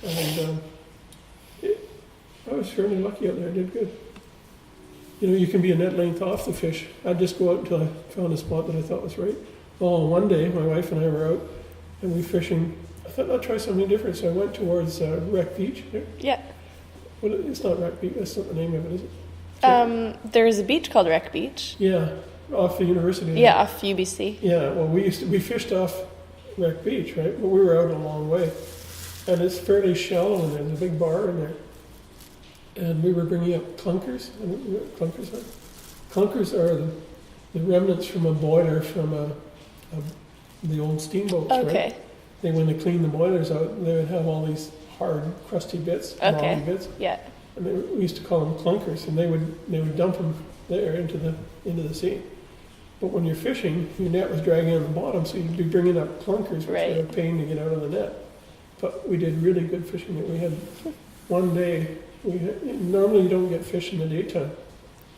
And I was fairly lucky out there. I did good. You know, you can be a net length off the fish. I'd just go out until I found a spot that I thought was right. Well, one day, my wife and I were out, and we fishing. I thought I'd try something different, so I went towards Wreck Beach. Yeah. Well, it's not Wreck Beach. That's not the name of it, is it? There's a beach called Wreck Beach. Yeah, off the university. Yeah, off UBC. Yeah, well, we fished off Wreck Beach, right? But we were out a long way. And it's fairly shallow in there. There's a big bar in there. And we were bringing up clunkers. I don't know what clunkers are. Clunkers are the remnants from a boiler from the old steamboats, Okay. right? When they cleaned the boilers out, they would have all these hard, crusty bits, Okay. rocky bits. Yeah. And we used to call them clunkers, and they would dump them there into the sea. But when you're fishing, your net was dragging on the bottom, so you'd be bringing up clunkers, which Right. were a pain to get out of the net. But we did really good fishing. We had one day, normally you don't get fish in the daytime,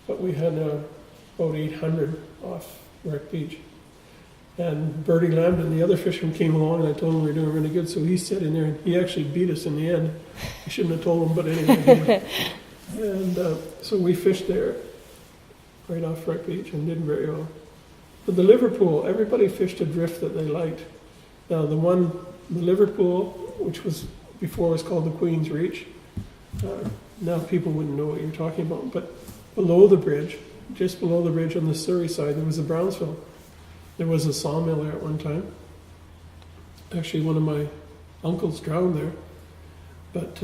but we had about 800 off Wreck Beach. And Bertie Lambton, the other fisherman, came along, and I told him we were doing really good, so he sat in there, and he actually beat us in the end. I shouldn't have told him, but anyway. He did. And so we fished there, right off Wreck Beach, and did very well. But the Liverpool, everybody fished a drift that they liked. Now the Liverpool, which was before was called the Queen's Reach, now people wouldn't know what you're talking about, but below the bridge, just below the bridge on the Surrey side, there was a Brownsville. There was a sawmill there at one time. Actually, one of my uncles drowned there. But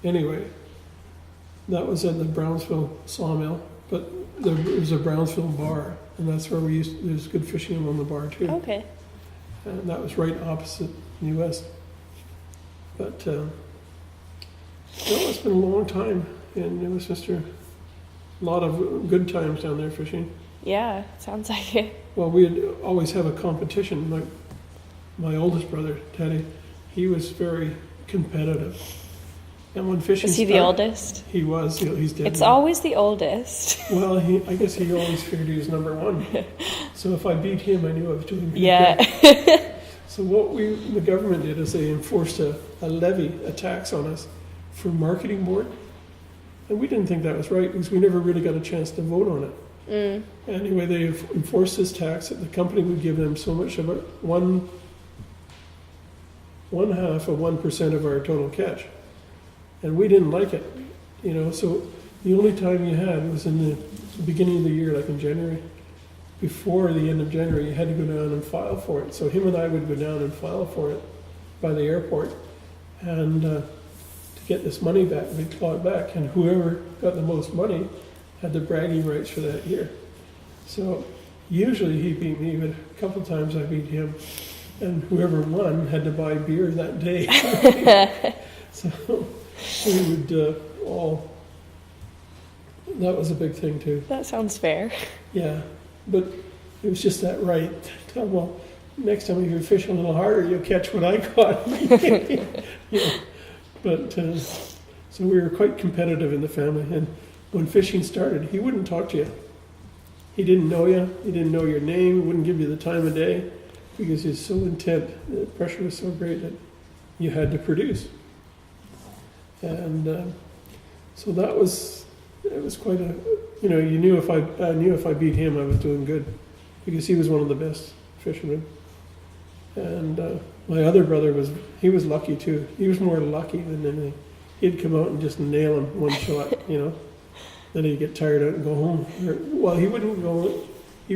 anyway, that was at the Brownsville sawmill. But there was a Brownsville bar, and that's where there's good fishing on the bar too. Okay. And that was right opposite US. But no, it's been a long time, and it was just a lot of good times down there fishing. Yeah, sounds like it. Well, we'd always have a competition. Like my oldest brother, Teddy, he was very competitive. And when fishing Is he the started- oldest? He was. He's dead It's now. always the oldest. Well, I guess he always figured he was number one. So if I beat him, I knew I was doing pretty Yeah. good. So what the government did is they enforced a levy, a tax on us for marketing board. And we didn't think that was right because we never really got a chance to vote on it. Anyway, they enforced this tax that the company would give them so much of it, one half of 1% of our total catch. And we didn't like it, so the only time you had was in the beginning of the year, like in January. Before the end of January, you had to go down and file for it. So him and I would go down and file for it by the airport. And to get this money back, we'd claw it back. And whoever got the most money had the bragging rights for that year. So usually he beat me, but a couple of times I beat him. And whoever won had to buy beer that day. So we would that was a big thing too. That sounds fair. Yeah, but it was just that right. Well, next time if you fish a little harder, you'll catch what I caught. Yeah. But so we were quite competitive in the family. And when fishing started, he wouldn't talk to you. He didn't know you. He didn't know your name. He wouldn't give you the time of day because he was so intent. The pressure was so great that you had to produce. And so it was quite a, you knew if I knew if I beat him, I was doing good because he was one of the best fishermen. And my other brother he was lucky too. He was more lucky than anything. He'd come out and just nail him one shot, Then he'd get tired out and go home. Well, he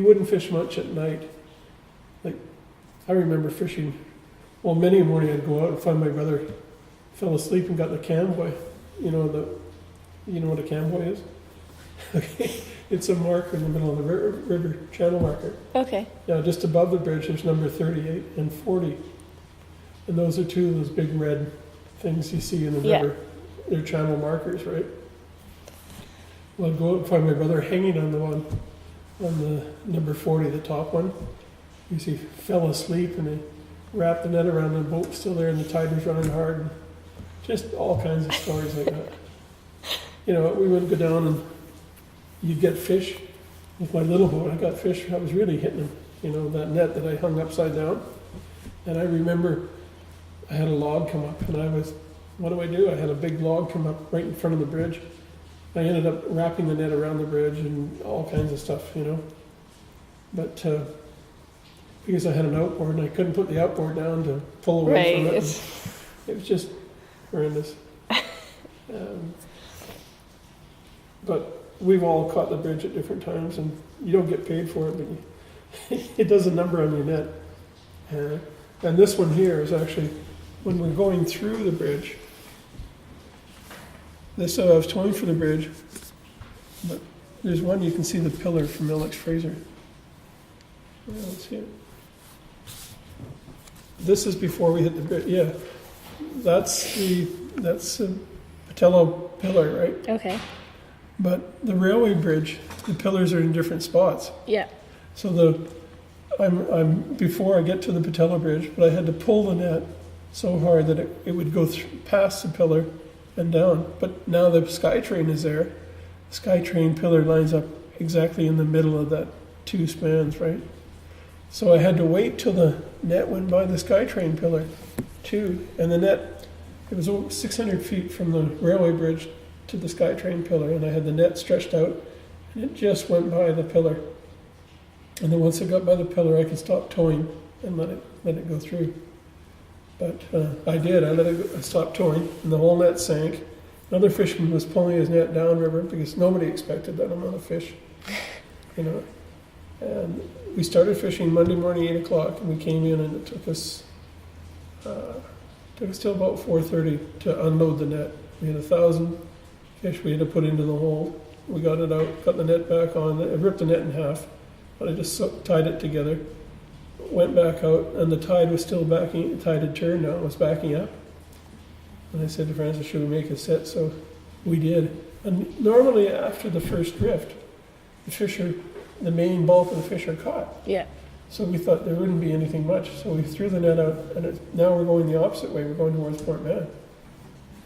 wouldn't fish much at night. Like, I remember fishing, many a morning I'd go out and find my brother fell asleep and got the cam buoy. You know what a cam buoy is? Okay, it's a marker in the middle of the river channel marker. Okay. Now, just above the bridge, there's number 38 and 40. And those are two of those big red things you see in the river. They're channel markers, right? Well, I'd go out and find my brother hanging on the number 40, the top one. You see, fell asleep and he wrapped the net around the boat was still there and the tide was running hard. And just all kinds of stories like that. We would go down and you'd get fish. With my little boat, I got fish. I was really hitting them, that net that I hung upside down. And I remember I had a log come up and what do? I had a big log come up right in front of the bridge. I ended up wrapping the net around the bridge and all kinds of stuff, But because I had an outboard and I couldn't put the outboard down to pull away from it. It was just horrendous. But we've all caught the bridge at different times, and you don't get paid for it, but it does a number on your net. And this one here is actually, when we're going through the bridge, I was towing for the bridge, but there's one you can see the pillar from Alex Fraser. Yeah, let's see it. This is before we hit the bridge. Yeah, that's the Patello pillar, right? Okay. But the railway bridge, the pillars are in different spots. Yeah. So I'm before I get to the patella bridge, but I had to pull the net so hard that it would go past the pillar and down. But now the SkyTrain is there. The SkyTrain pillar lines up exactly in the middle of that two spans, right? So I had to wait till the net went by the SkyTrain pillar too. And the net, it was over 600 feet from the railway bridge to the SkyTrain pillar, and I had the net stretched out, and it just went by the pillar. And then once it got by the pillar, I could stop towing and let it go through. But I did. I stopped towing, and the whole net sank. Another fisherman was pulling his net downriver because nobody expected that amount of fish, you know. And we started fishing Monday morning, 8 o'clock, and we came in, and it took us till about 4:30 to unload the net. We had 1,000 fish we had to put into the hole. We got it out, got the net back on. I ripped the net in half, but I just tied it together. Went back out, and the tide was still backing. The tide had turned now; it was backing up. And I said to Francis, "Should we make a set?" So we did. And normally, after the first drift, the main bulk of the fish are caught. Yeah. So we thought there wouldn't be anything much. So we threw the net out, and now we're going the opposite way. We're going towards Port Mann,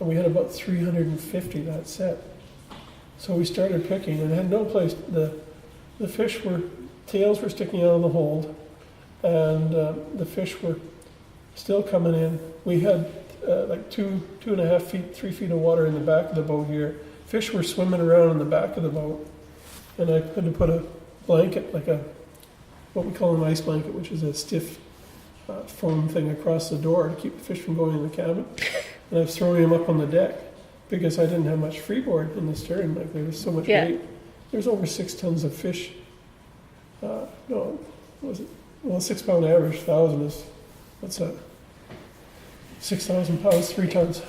and we had about 350 that set. So we started picking, and had no place. The fish tails were sticking out of the hold, and the fish were still coming in. We had like 2.5 feet, 3 feet of water in the back of the boat here. Fish were swimming around in the back of the boat, and I had to put a blanket, like what we call an ice blanket, which is a stiff foam thing across the door to keep the fish from going in the cabin. And I was throwing them up on the deck because I didn't have much freeboard in the stern. Like there was so much weight. There's over 6 tons of fish. No, what was it? Well, 6 pound average, 1,000 is, what's that? 6,000 pounds, 3 tons.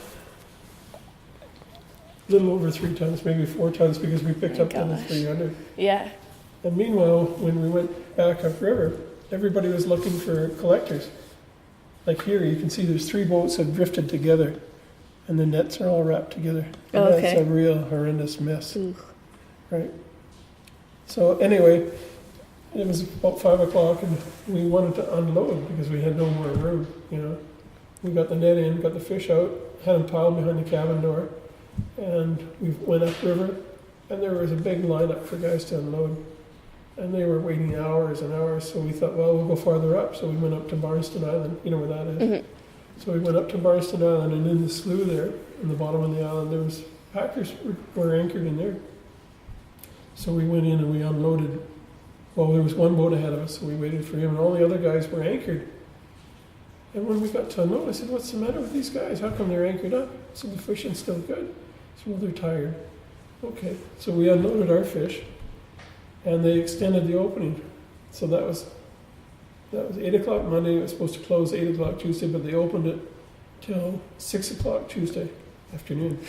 A little over 3 tons, maybe 4 tons, because we picked up the 300. Yeah. And meanwhile, when we went back upriver, everybody was looking for collectors. Like here, you can see there's 3 boats have drifted together, and the nets are all wrapped together. And that's a real horrendous mess. Ooh. Right? So anyway, it was about 5 o'clock, and we wanted to unload because we had no more room, you know. We got the net in, got the fish out, had them piled behind the cabin door, and we went upriver, and there was a big lineup for guys to unload. And they were waiting hours and hours, so we thought, well, we'll go farther up. So we went up to Barnston Island, you know where that is. Mm-hmm. So we went up to Barnston Island, and in the slough there, in the bottom of the island, there was packers were anchored in there. So we went in and we unloaded. Well, there was one boat ahead of us, so we waited for him, and all the other guys were anchored. And when we got to unload, I said, "What's the matter with these guys? How come they're anchored up?" I said, "The fishing's still good." I said, "Well, they're tired." Okay, so we unloaded our fish, and they extended the opening. So that was 8 o'clock Monday. It was supposed to close 8 o'clock Tuesday, but they opened it till 6 o'clock Tuesday afternoon.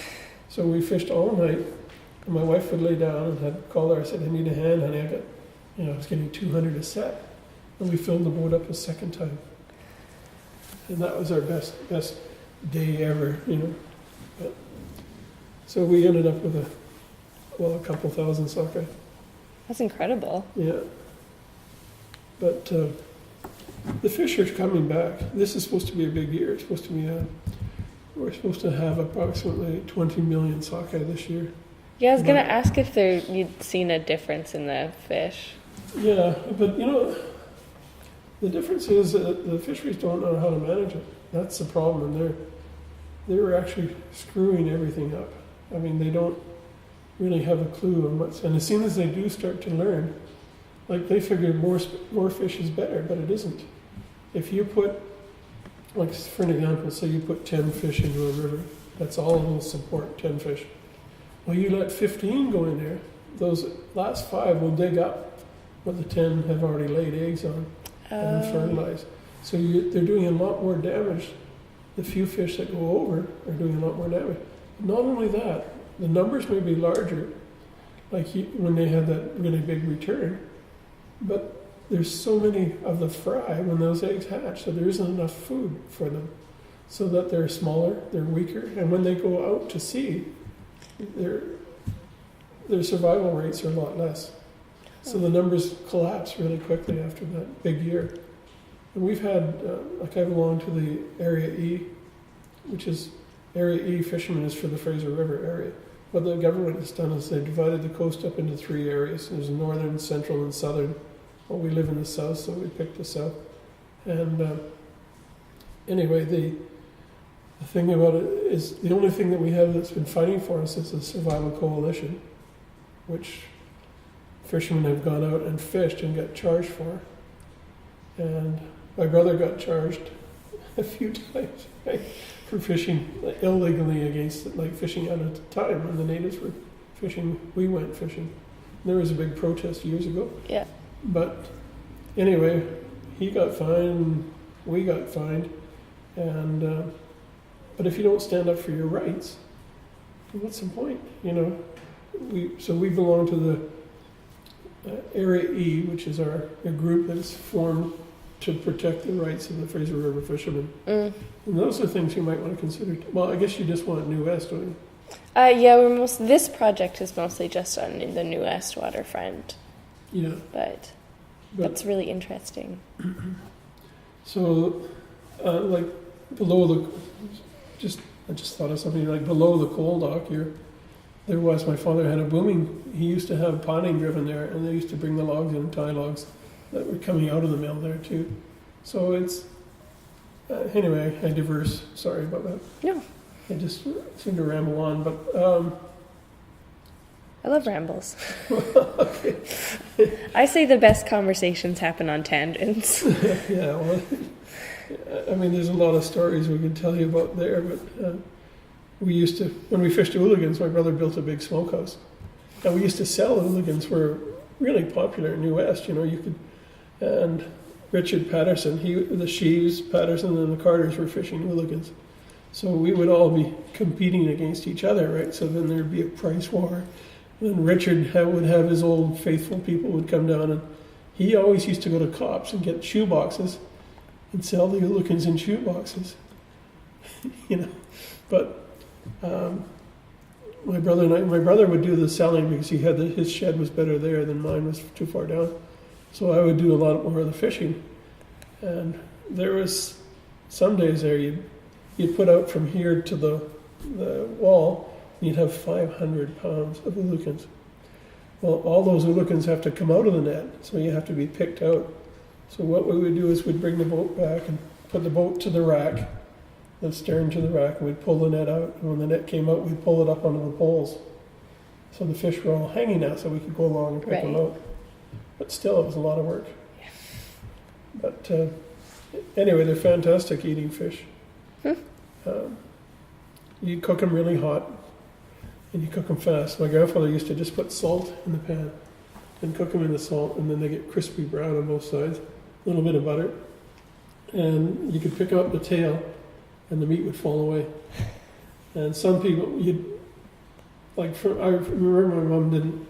So we fished all night, and my wife would lay down and had called her. I said, "I need a hand, honey. I was getting 200 a set." And we filled the boat up a second time. And that was our best day ever, you know. But, so we ended up with a couple thousand sockeye. That's incredible. Yeah. But the fish are coming back. This is supposed to be a big year. It's supposed to be we're supposed to have approximately 20 million sockeye this year. Yeah, I was gonna ask if you'd seen a difference in the fish. Yeah, but you know, the difference is that the fisheries don't know how to manage it. That's the problem, and they were actually screwing everything up. I mean, they don't really have a clue on what's, and as soon as they do start to learn, like they figure more fish is better, but it isn't. If you put, like for an example, say you put 10 fish into a river, that's all it'll support, 10 fish. Well, you let 15 go in there, those last 5 will dig up what the 10 have already laid eggs on and fertilize. So they're doing a lot more damage. The few fish that go over are doing a lot more damage. Not only that, the numbers may be larger, like when they had that really big return, but there's so many of the fry when those eggs hatch that there isn't enough food for them, so that they're smaller, they're weaker, and when they go out to sea, their survival rates are a lot less. So the numbers collapsed really quickly after that big year. And we've had, like I belong to the Area E, which is, Area E fishermen is for the Fraser River area. What the government has done is they've divided the coast up into 3 areas. There's northern, central, and southern. Well, we live in the south, so we picked the south. And anyway, the thing about it is the only thing that we have that's been fighting for us is the Survival Coalition, which fishermen have gone out and fished and got charged for. And my brother got charged a few times, right, for fishing illegally against it, like fishing out at the time when the natives were fishing. We went fishing. There was a big protest years ago. Yeah. But anyway, he got fined, we got fined, and but if you don't stand up for your rights, what's the point? You know, we belong to the Area E, which is a group that's formed to protect the rights of the Fraser River fishermen. And those are things you might want to consider. Well, I guess you just want New West, don't you? Yeah, this project is mostly just on the New West waterfront, Yeah. but that's really interesting. So, like below the, I just thought of something like below the coal dock here. There was, my father had a booming. He used to have potting driven there, and they used to bring the logs in, tie logs that were coming out of the mill there too. So it's anyway. I diverse. Sorry about that. No, I just seem to ramble on, but I love rambles. I say the best conversations happen on tangents. yeah. Well, I mean, there's a lot of stories we could tell you about there, but we used to, when we fished hooligans, my brother built a big smokehouse, and we used to sell hooligans. Were really popular in New West. You know, you could, and Richard Patterson, the Sheaves, Patterson, and the Carters were fishing hooligans. So we would all be competing against each other, right? So then there'd be a price war. And Richard would have his old faithful people would come down, and he always used to go to Cops and get shoe boxes and sell the hooligans in shoe boxes. You know, but my brother would do the selling because he had his shed was better there than mine was too far down. So I would do a lot more of the fishing, and there was some days there you'd put out from here to the wall, and you'd have 500 pounds of hooligans. Well, all those hooligans have to come out of the net, so you have to be picked out. So what we would do is we'd bring the boat back and put the boat to the rack, the stern to the rack, and we'd pull the net out. And when the net came out, we'd pull it up onto the poles. So the fish were all hanging out, so we could go along and pick them out. But still, it was a lot of work. Yeah. But anyway, they're fantastic eating fish. You cook them really hot, and you cook them fast. My grandfather used to just put salt in the pan and cook them in the salt, and then they get crispy brown on both sides. A little bit of butter, and you could pick out the tail, and the meat would fall away. And some people, I remember my mom didn't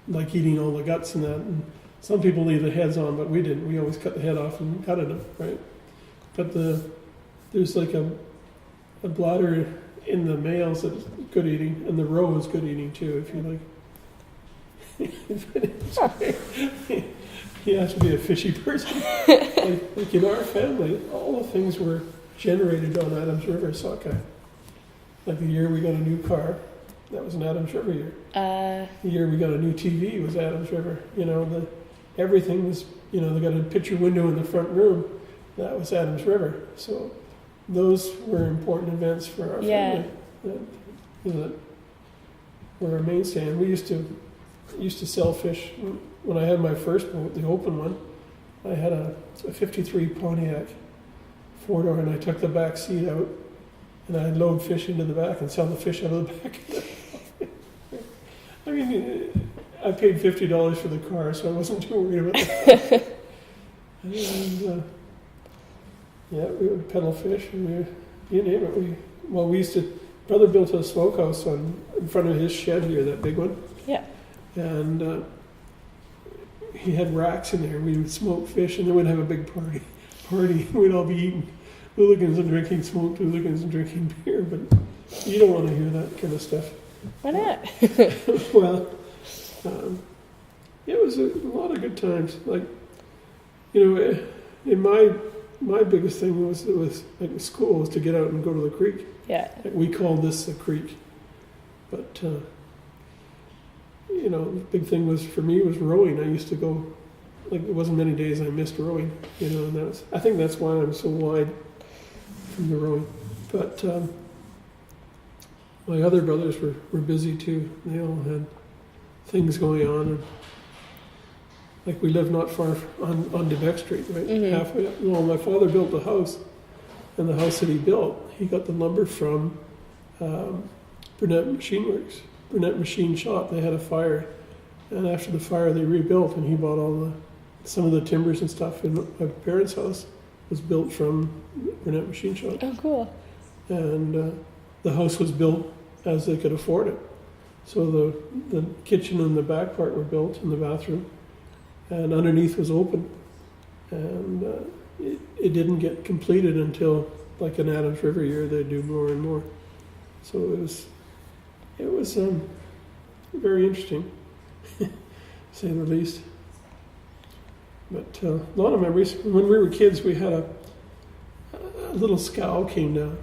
like eating all the guts and that, and some people leave the heads on, but we didn't. We always cut the head off and gutted them, right? But there's like a bladder in the males that's good eating, and the roe is good eating too, if you like. You have to be a fishy person. like in our family, all the things were generated on Adams River sockeye. Like the year we got a new car, that was an Adams River year. The year we got a new TV was Adams River. You know, everything was, you know, they got a picture window in the front room, that was Adams River. So those were important events for our family. That were our mainstay. And we used to sell fish. When I had my first boat, the open one, I had a 53 Pontiac 4-door, and I took the back seat out, and I'd load fish into the back and sell the fish out of the back. I mean, I paid $50 for the car, so I wasn't too worried about that. And yeah, we would peddle fish, and you name it. We used to. Brother built a smokehouse in front of his shed here, that big one. Yeah. And he had racks in there. We would smoke fish, and then we'd have a big party. We'd all be eating hooligans and drinking smoked hooligans and drinking beer. But you don't want to hear that kind of stuff. Why not? Well, it was a lot of good times. Like, in my biggest thing was like school was to get out and go to the creek. Yeah. Like, we called this the creek, but the big thing was for me was rowing. I used to go. Like, it wasn't many days I missed rowing, and I think that's why I'm so wide from the rowing. But my other brothers were busy too. They all had things going on. And, like, we lived not far on Debeck Street, right? Mhm. Halfway up. Well, my father built a house, and the house that he built, he got the lumber from Burnett Machine Works, Burnett Machine Shop. They had a fire, and after the fire, they rebuilt, and he bought some of the timbers and stuff in my parents' house was built from Burnett Machine Shop. Oh, cool. And the house was built as they could afford it. So the kitchen and the back part were built, in the bathroom, and underneath was open. And it didn't get completed until, like, an Adams River year, they'd do more and more. So it was very interesting, to say the least. But a lot of memories. When we were kids, we had a little scow came down.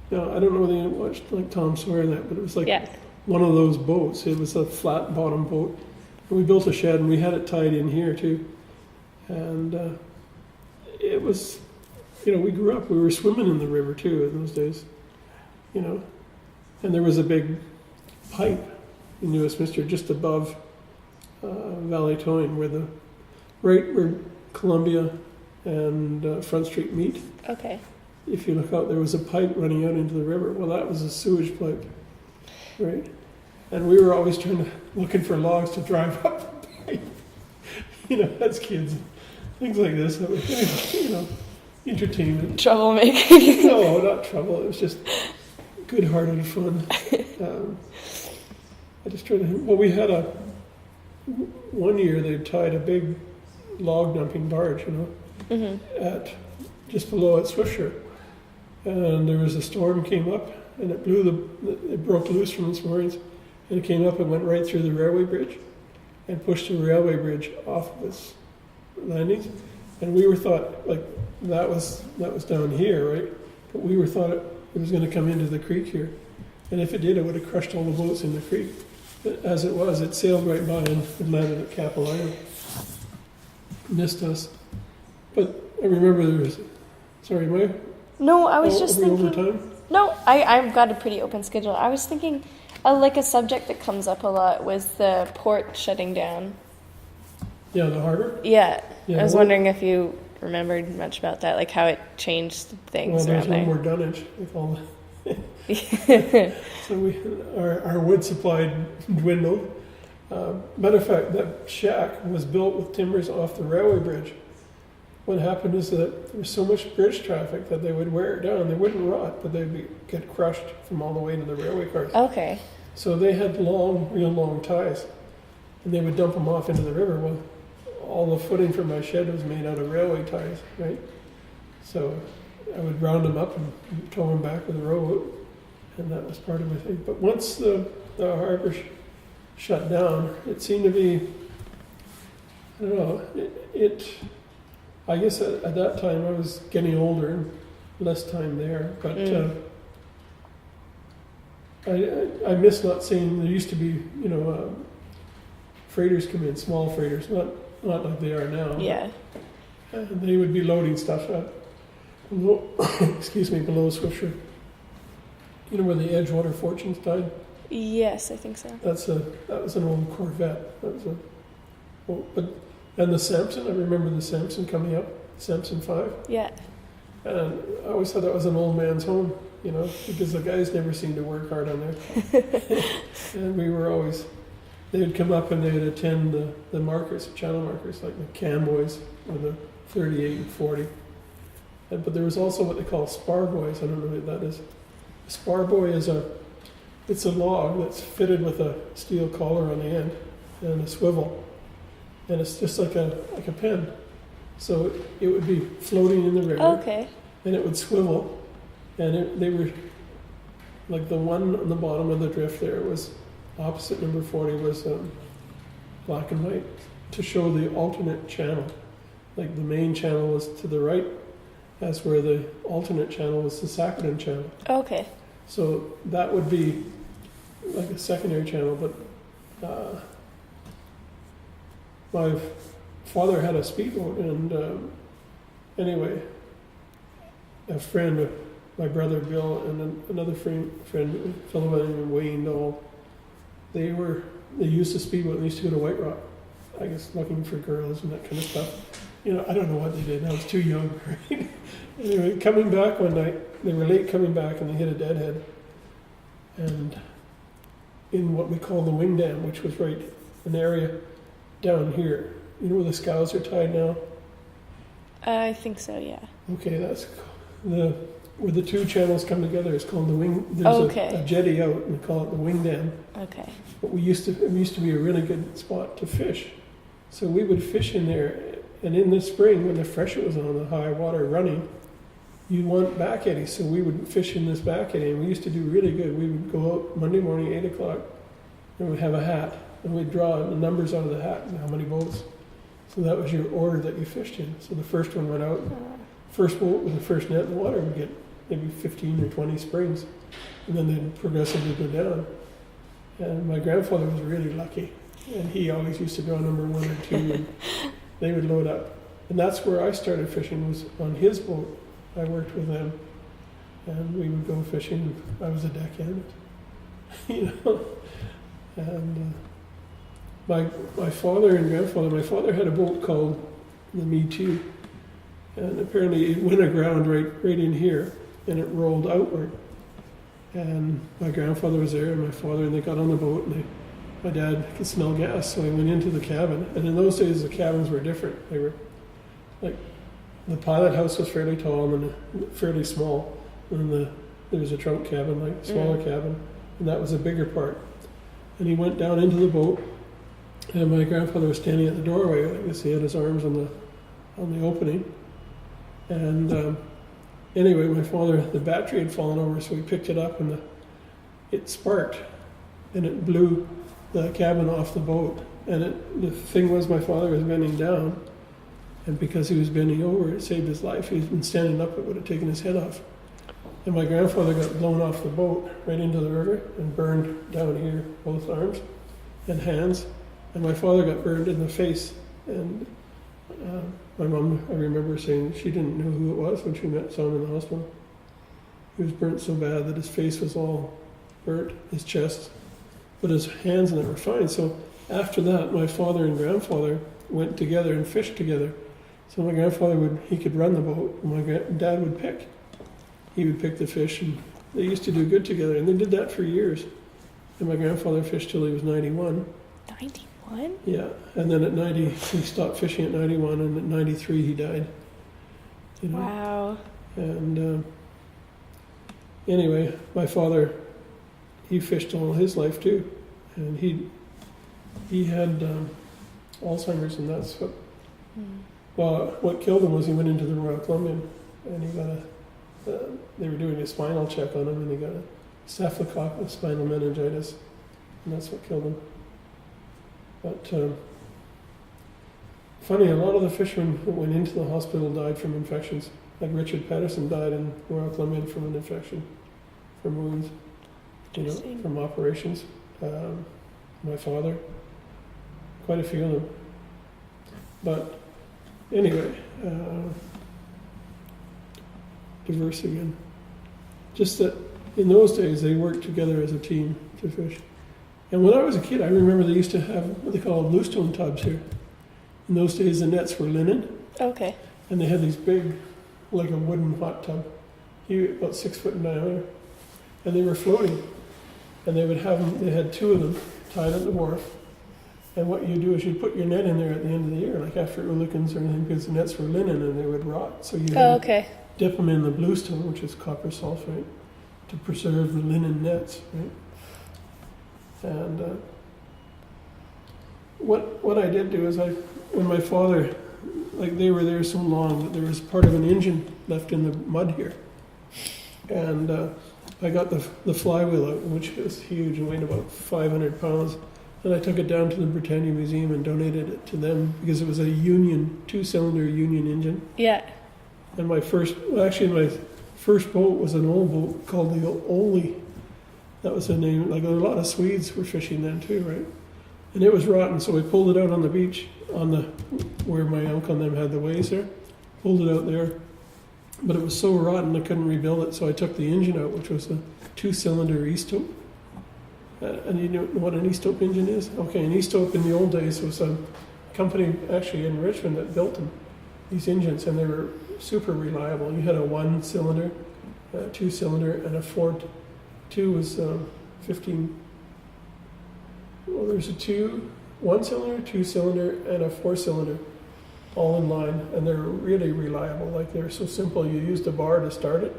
Now, I don't know whether you watched, like, Tom Sawyer and that, but it was like Yeah. one of those boats. It was a flat bottom boat. And we built a shed, and we had it tied in here too. And it was, we grew up. We were swimming in the river too in those days. And there was a big pipe in New Westminster just above Valley Towing, where Columbia and Front Street meet. Okay. If you look out, there was a pipe running out into the river. Well, that was a sewage pipe, right? And we were always looking for logs to drive up the pipe. As kids, things like this. That was, entertainment. Troublemaking. No, not trouble. It was just good-hearted fun. I just tried to. Well, we had one year they tied a big log dumping barge, Mhm. at just below at Swisher, and there was a storm came up, and it broke loose from its moorings, and it came up and went right through the railway bridge, and pushed the railway bridge off of its landings, and we were thought, like, that was down here, right? But we were thought it was going to come into the creek here, and if it did, it would have crushed all the boats in the creek. But as it was, it sailed right by and landed at Capel Island. Missed us. But I remember there was. Sorry, am I? No, I was just are we thinking. over time? No, I've got a pretty open schedule. I was thinking, like, a subject that comes up a lot was the port shutting down. Yeah, the harbor. Yeah. Yeah, I was well- wondering if you remembered much about that, like how it changed Well, things there's around no there. more dunnage with all the. So our wood supply dwindled. Matter of fact, that shack was built with timbers off the railway bridge. What happened is that there was so much bridge traffic that they would wear it down. They wouldn't rot, but they'd get crushed from all the way to the railway cars. Okay. So they had real long ties, and they would dump them off into the river. Well, all the footing for my shed was made out of railway ties, right? So I would round them up and tow them back with a rowboat, and that was part of my thing. But once the harbor shut down, it seemed to be, I don't know, I guess at that time I was getting older and less time there, but I miss not seeing, there used to be, freighters come in, small freighters, not like they are now. Yeah. And they would be loading stuff up, below Swisher. You know where the Edgewater Fortunes died? Yes, I think so. That was an old Corvette. And the Samson, I remember the Samson coming up, Samson 5. Yeah. And I always thought that was an old man's home, because the guys never seemed to work hard on there. And we were always, they would come up and they would attend the markers, channel markers, like the Cam Boys or the 38 and 40. But there was also what they call spar boys. I don't know what that is. A spar boy it's a log that's fitted with a steel collar on the end and a swivel. And it's just like a pen. So it would be floating in the river. Okay. And it would swivel. And they were, like, the one on the bottom of the drift there was, opposite number 40 was black and white. to show the alternate channel. Like the main channel was to the right, that's where the alternate channel was the Sakhalin channel. Okay. So that would be like a secondary channel, but my father had a speedboat, and anyway, a friend, my brother Bill, and another friend, a fellow named Wayne Dole, they used the speedboat and they used to go to White Rock, I guess looking for girls and that kind of stuff. You know, I don't know what they did, I was too young, right? Anyway, coming back one night, they were late coming back and they hit a deadhead. And in what we call the wing dam, which was right an area down here, you know where the scows are tied now? I think so, yeah. Okay, that's where the two channels come together. It's called the wing. There's a jetty out, and we call it the wing dam. Okay. But it used to be a really good spot to fish. So we would fish in there, and in the spring when the freshet was on, the high water running, you want back eddies. So we would fish in this back eddy, and we used to do really good. We would go out Monday morning, 8 o'clock, and we'd have a hat, and we'd draw the numbers out of the hat and how many boats. So that was your order that you fished in. So the first one went out. First boat with the first net in the water would get maybe 15 or 20 springs, and then they'd progressively go down. And my grandfather was really lucky, and he always used to draw number 1 or 2, and they would load up. And that's where I started fishing, was on his boat. I worked with them, and we would go fishing. I was a deckhand, you know. And my father and grandfather, my father had a boat called the Me Too, and apparently it went aground right in here, and it rolled outward. And my grandfather was there, and my father, and they got on the boat, and my dad could smell gas, so he went into the cabin. And in those days, the cabins were different. They were like, the pilot house was fairly tall and then fairly small, and there was a trunk cabin, like a smaller cabin, and that was a bigger part. And he went down into the boat, and my grandfather was standing at the doorway. I guess he had his arms on the opening. And anyway, my father, the battery had fallen over, so he picked it up, and it sparked, and it blew the cabin off the boat. And the thing was, my father was bending down, and because he was bending over, it saved his life. If he'd been standing up, it would have taken his head off. And my grandfather got blown off the boat right into the river and burned down here, both arms and hands. And my father got burned in the face. And my mom, I remember saying she didn't know who it was when she saw him in the hospital. He was burnt so bad that his face was all burnt, his chest, but his hands and it were fine. So after that, my father and grandfather went together and fished together. So my grandfather he could run the boat, and my dad would pick. He would pick the fish, and they used to do good together, and they did that for years. And my grandfather fished till he was 91. 91? Yeah, and then at 90, he stopped fishing at 91, and at 93 he died. You know? Wow. And anyway, my father, he fished all his life too, and he had Alzheimer's, and that's what. Well, what killed him was he went into the Royal Columbian, and he got they were doing a spinal check on him, and he got a staphylococcus spinal meningitis, and that's what killed him. But funny, a lot of the fishermen that went into the hospital died from infections. Like Richard Patterson died in Royal Columbian from an infection, from wounds, you know, from operations. My father, quite a few of them. But anyway, diverse again. Just that in those days they worked together as a team to fish. And when I was a kid, I remember they used to have what they call bluestone tubs here. In those days, the nets were linen. Okay. And they had these big, like a wooden hot tub, about 6 foot in diameter, and they were floating. And they had 2 of them tied at the wharf. And what you do is you put your net in there at the end of the year, like after Oolakins or anything, because the nets were linen and they would rot. So you had to dip them in the bluestone, which is copper sulfate, to preserve the linen nets, right? And what I did do is when my father, like they were there so long that there was part of an engine left in the mud here. And I got the flywheel out, which was huge and weighed about 500 pounds. And I took it down to the Britannia Museum and donated it to them because it was a Union, 2-cylinder Union engine. Yeah. And my first boat was an old boat called the Ole. That was the name. Like a lot of Swedes were fishing then too, right? And it was rotten, so we pulled it out on the beach, where my uncle and them had the ways there. Pulled it out there, but it was so rotten I couldn't rebuild it. So I took the engine out, which was a 2-cylinder Eastope. And you know what an Eastope engine is? Okay, an Eastope in the old days was a company actually in Richmond that built them, these engines, and they were super reliable. You had a 1-cylinder, a 2-cylinder, and a 4.2 was 15. Well, there's a 1-cylinder, 2-cylinder, and a 4-cylinder, all in line, and they're really reliable. Like they're so simple. You used a bar to start it.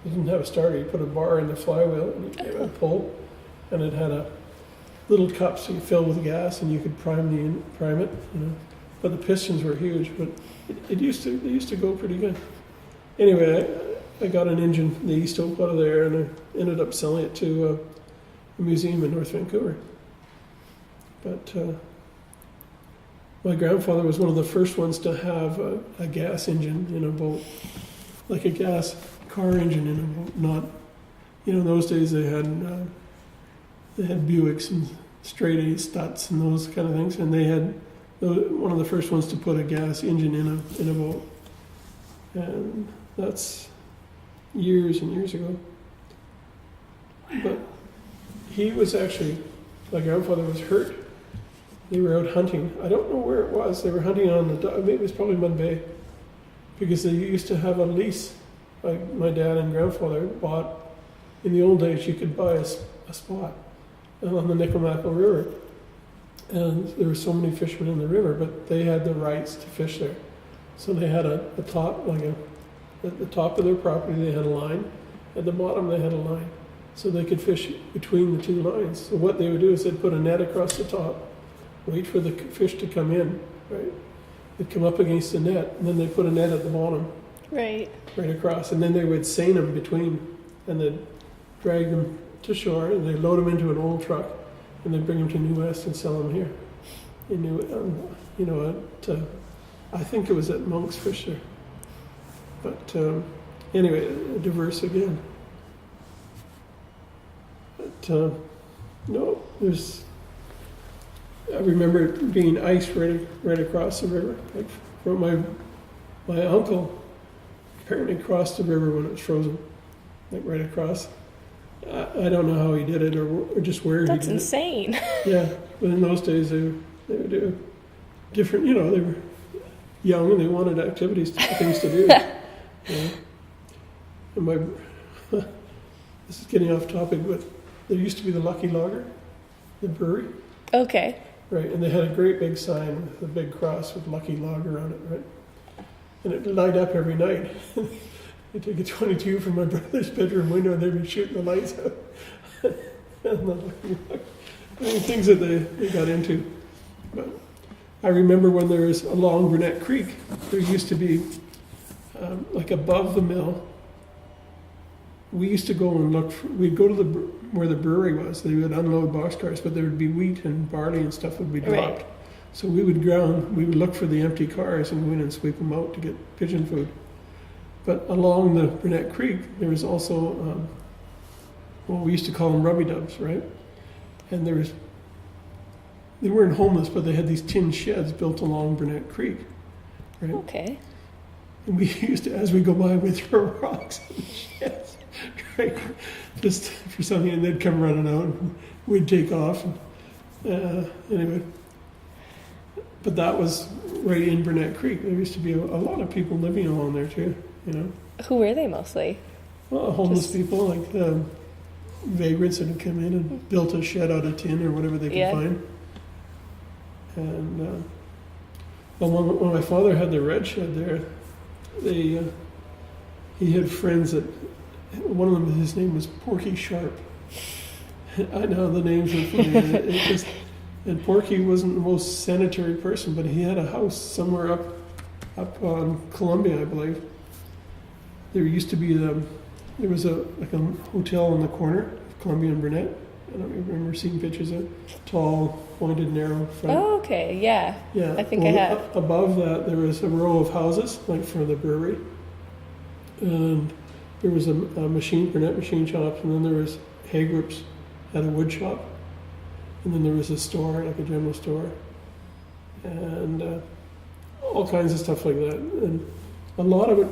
You didn't have a starter. You put a bar in the flywheel and you gave it a pull, and it had a little cup so you fill with gas and you could prime it. You know, but the pistons were huge. But they used to go pretty good. Anyway, I got an engine, the Eastope, out of there, and I ended up selling it to a museum in North Vancouver. But my grandfather was one of the first ones to have a gas engine in a boat, like a gas car engine in a boat. Not, in those days they had Buicks and straight A Stutz and those kind of things, and they had one of the first ones to put a gas engine in a boat, and that's years and years ago. But he was actually, my grandfather was hurt. They were out hunting. I don't know where it was. They were hunting on maybe it was probably Mud Bay, because they used to have a lease. Like my dad and grandfather bought, in the old days you could buy a spot on the Nickelmackle River. And there were so many fishermen in the river, but they had the rights to fish there. So they had a top, at the top of their property they had a line. At the bottom they had a line. So they could fish between the two lines. So what they would do is they'd put a net across the top, wait for the fish to come in, right? They'd come up against the net, and then they'd put a net at the bottom. Right. Right across. And then they would seine them between, and they'd drag them to shore, and they'd load them into an old truck, and they'd bring them to New West and sell them here. I think it was at Monk's Fisher. But anyway, diverse again. But no, I remember it being ice right across the river. Like from my uncle apparently crossed the river when it was frozen, like right across. I don't know how he did it or just where he did it. That's insane. Yeah, but in those days they would do different. They were young and they wanted things to do. And this is getting off topic, but there used to be the Lucky Lager, the brewery. Okay. Right, and they had a great big sign with a big cross with Lucky Lager on it, right? And it would light up every night. They'd take a 22 from my brother's bedroom window and they'd be shooting the lights out. And the Lucky Lager. Things that they got into. But I remember when there was along Burnett Creek, there used to be, like above the mill, we used to go and look. We'd go to where the brewery was. They would unload boxcars, but there would be wheat and barley and stuff would be dropped. Right. So we would look for the empty cars and go in and sweep them out to get pigeon food. But along the Burnett Creek, there was also, we used to call them rubby dubs, right? And they weren't homeless, but they had these tin sheds built along Burnett Creek, right? Okay. And we used to, as we go by, we'd throw rocks in the sheds, right? Just for something, and they'd come running out, and we'd take off. And, anyway, but that was right in Burnett Creek. There used to be a lot of people living along there too, Who were they mostly? Well, homeless people, like vagrants that had come in and built a shed out of tin or whatever they could find. And when my father had the red shed there, he had friends that, one of them, his name was Porky Sharp. I know the names are funny. And Porky wasn't the most sanitary person, but he had a house somewhere up on Columbia, I believe. There used to be there was a hotel in the corner of Columbia and Burnett, I don't remember seeing pictures of tall, pointed, narrow front. Oh, okay, yeah. Yeah. I think I have. Above that, there was a row of houses, like for the brewery. And there was a Burnett machine shop, and then there was Hagrup's had a wood shop. And then there was a store, like a general store. And all kinds of stuff like that. And a lot of it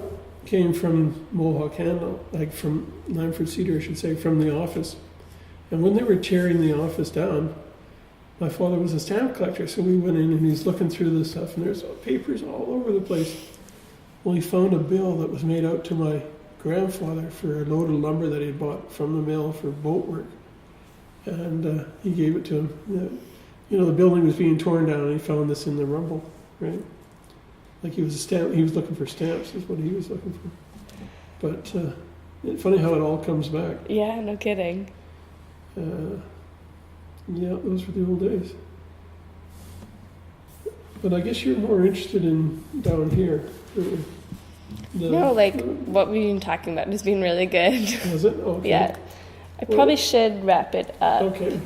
came from Mohawk Handle, like from Lamford Cedar, I should say, from the office. And when they were tearing the office down, my father was a stamp collector, so we went in and he's looking through this stuff, and there's papers all over the place. Well, he found a bill that was made out to my grandfather for a load of lumber that he had bought from the mill for boat work. And he gave it to him. You know, the building was being torn down, and he found this in the rubble, right? Like he was looking for stamps, is what he was looking for. But it's funny how it all comes back. Yeah, no kidding. Yeah, those were the old days. But I guess you're more interested in down here. No, like what we've been talking about has been really good. Was it? Okay. Yeah. I probably should wrap it up. Okay.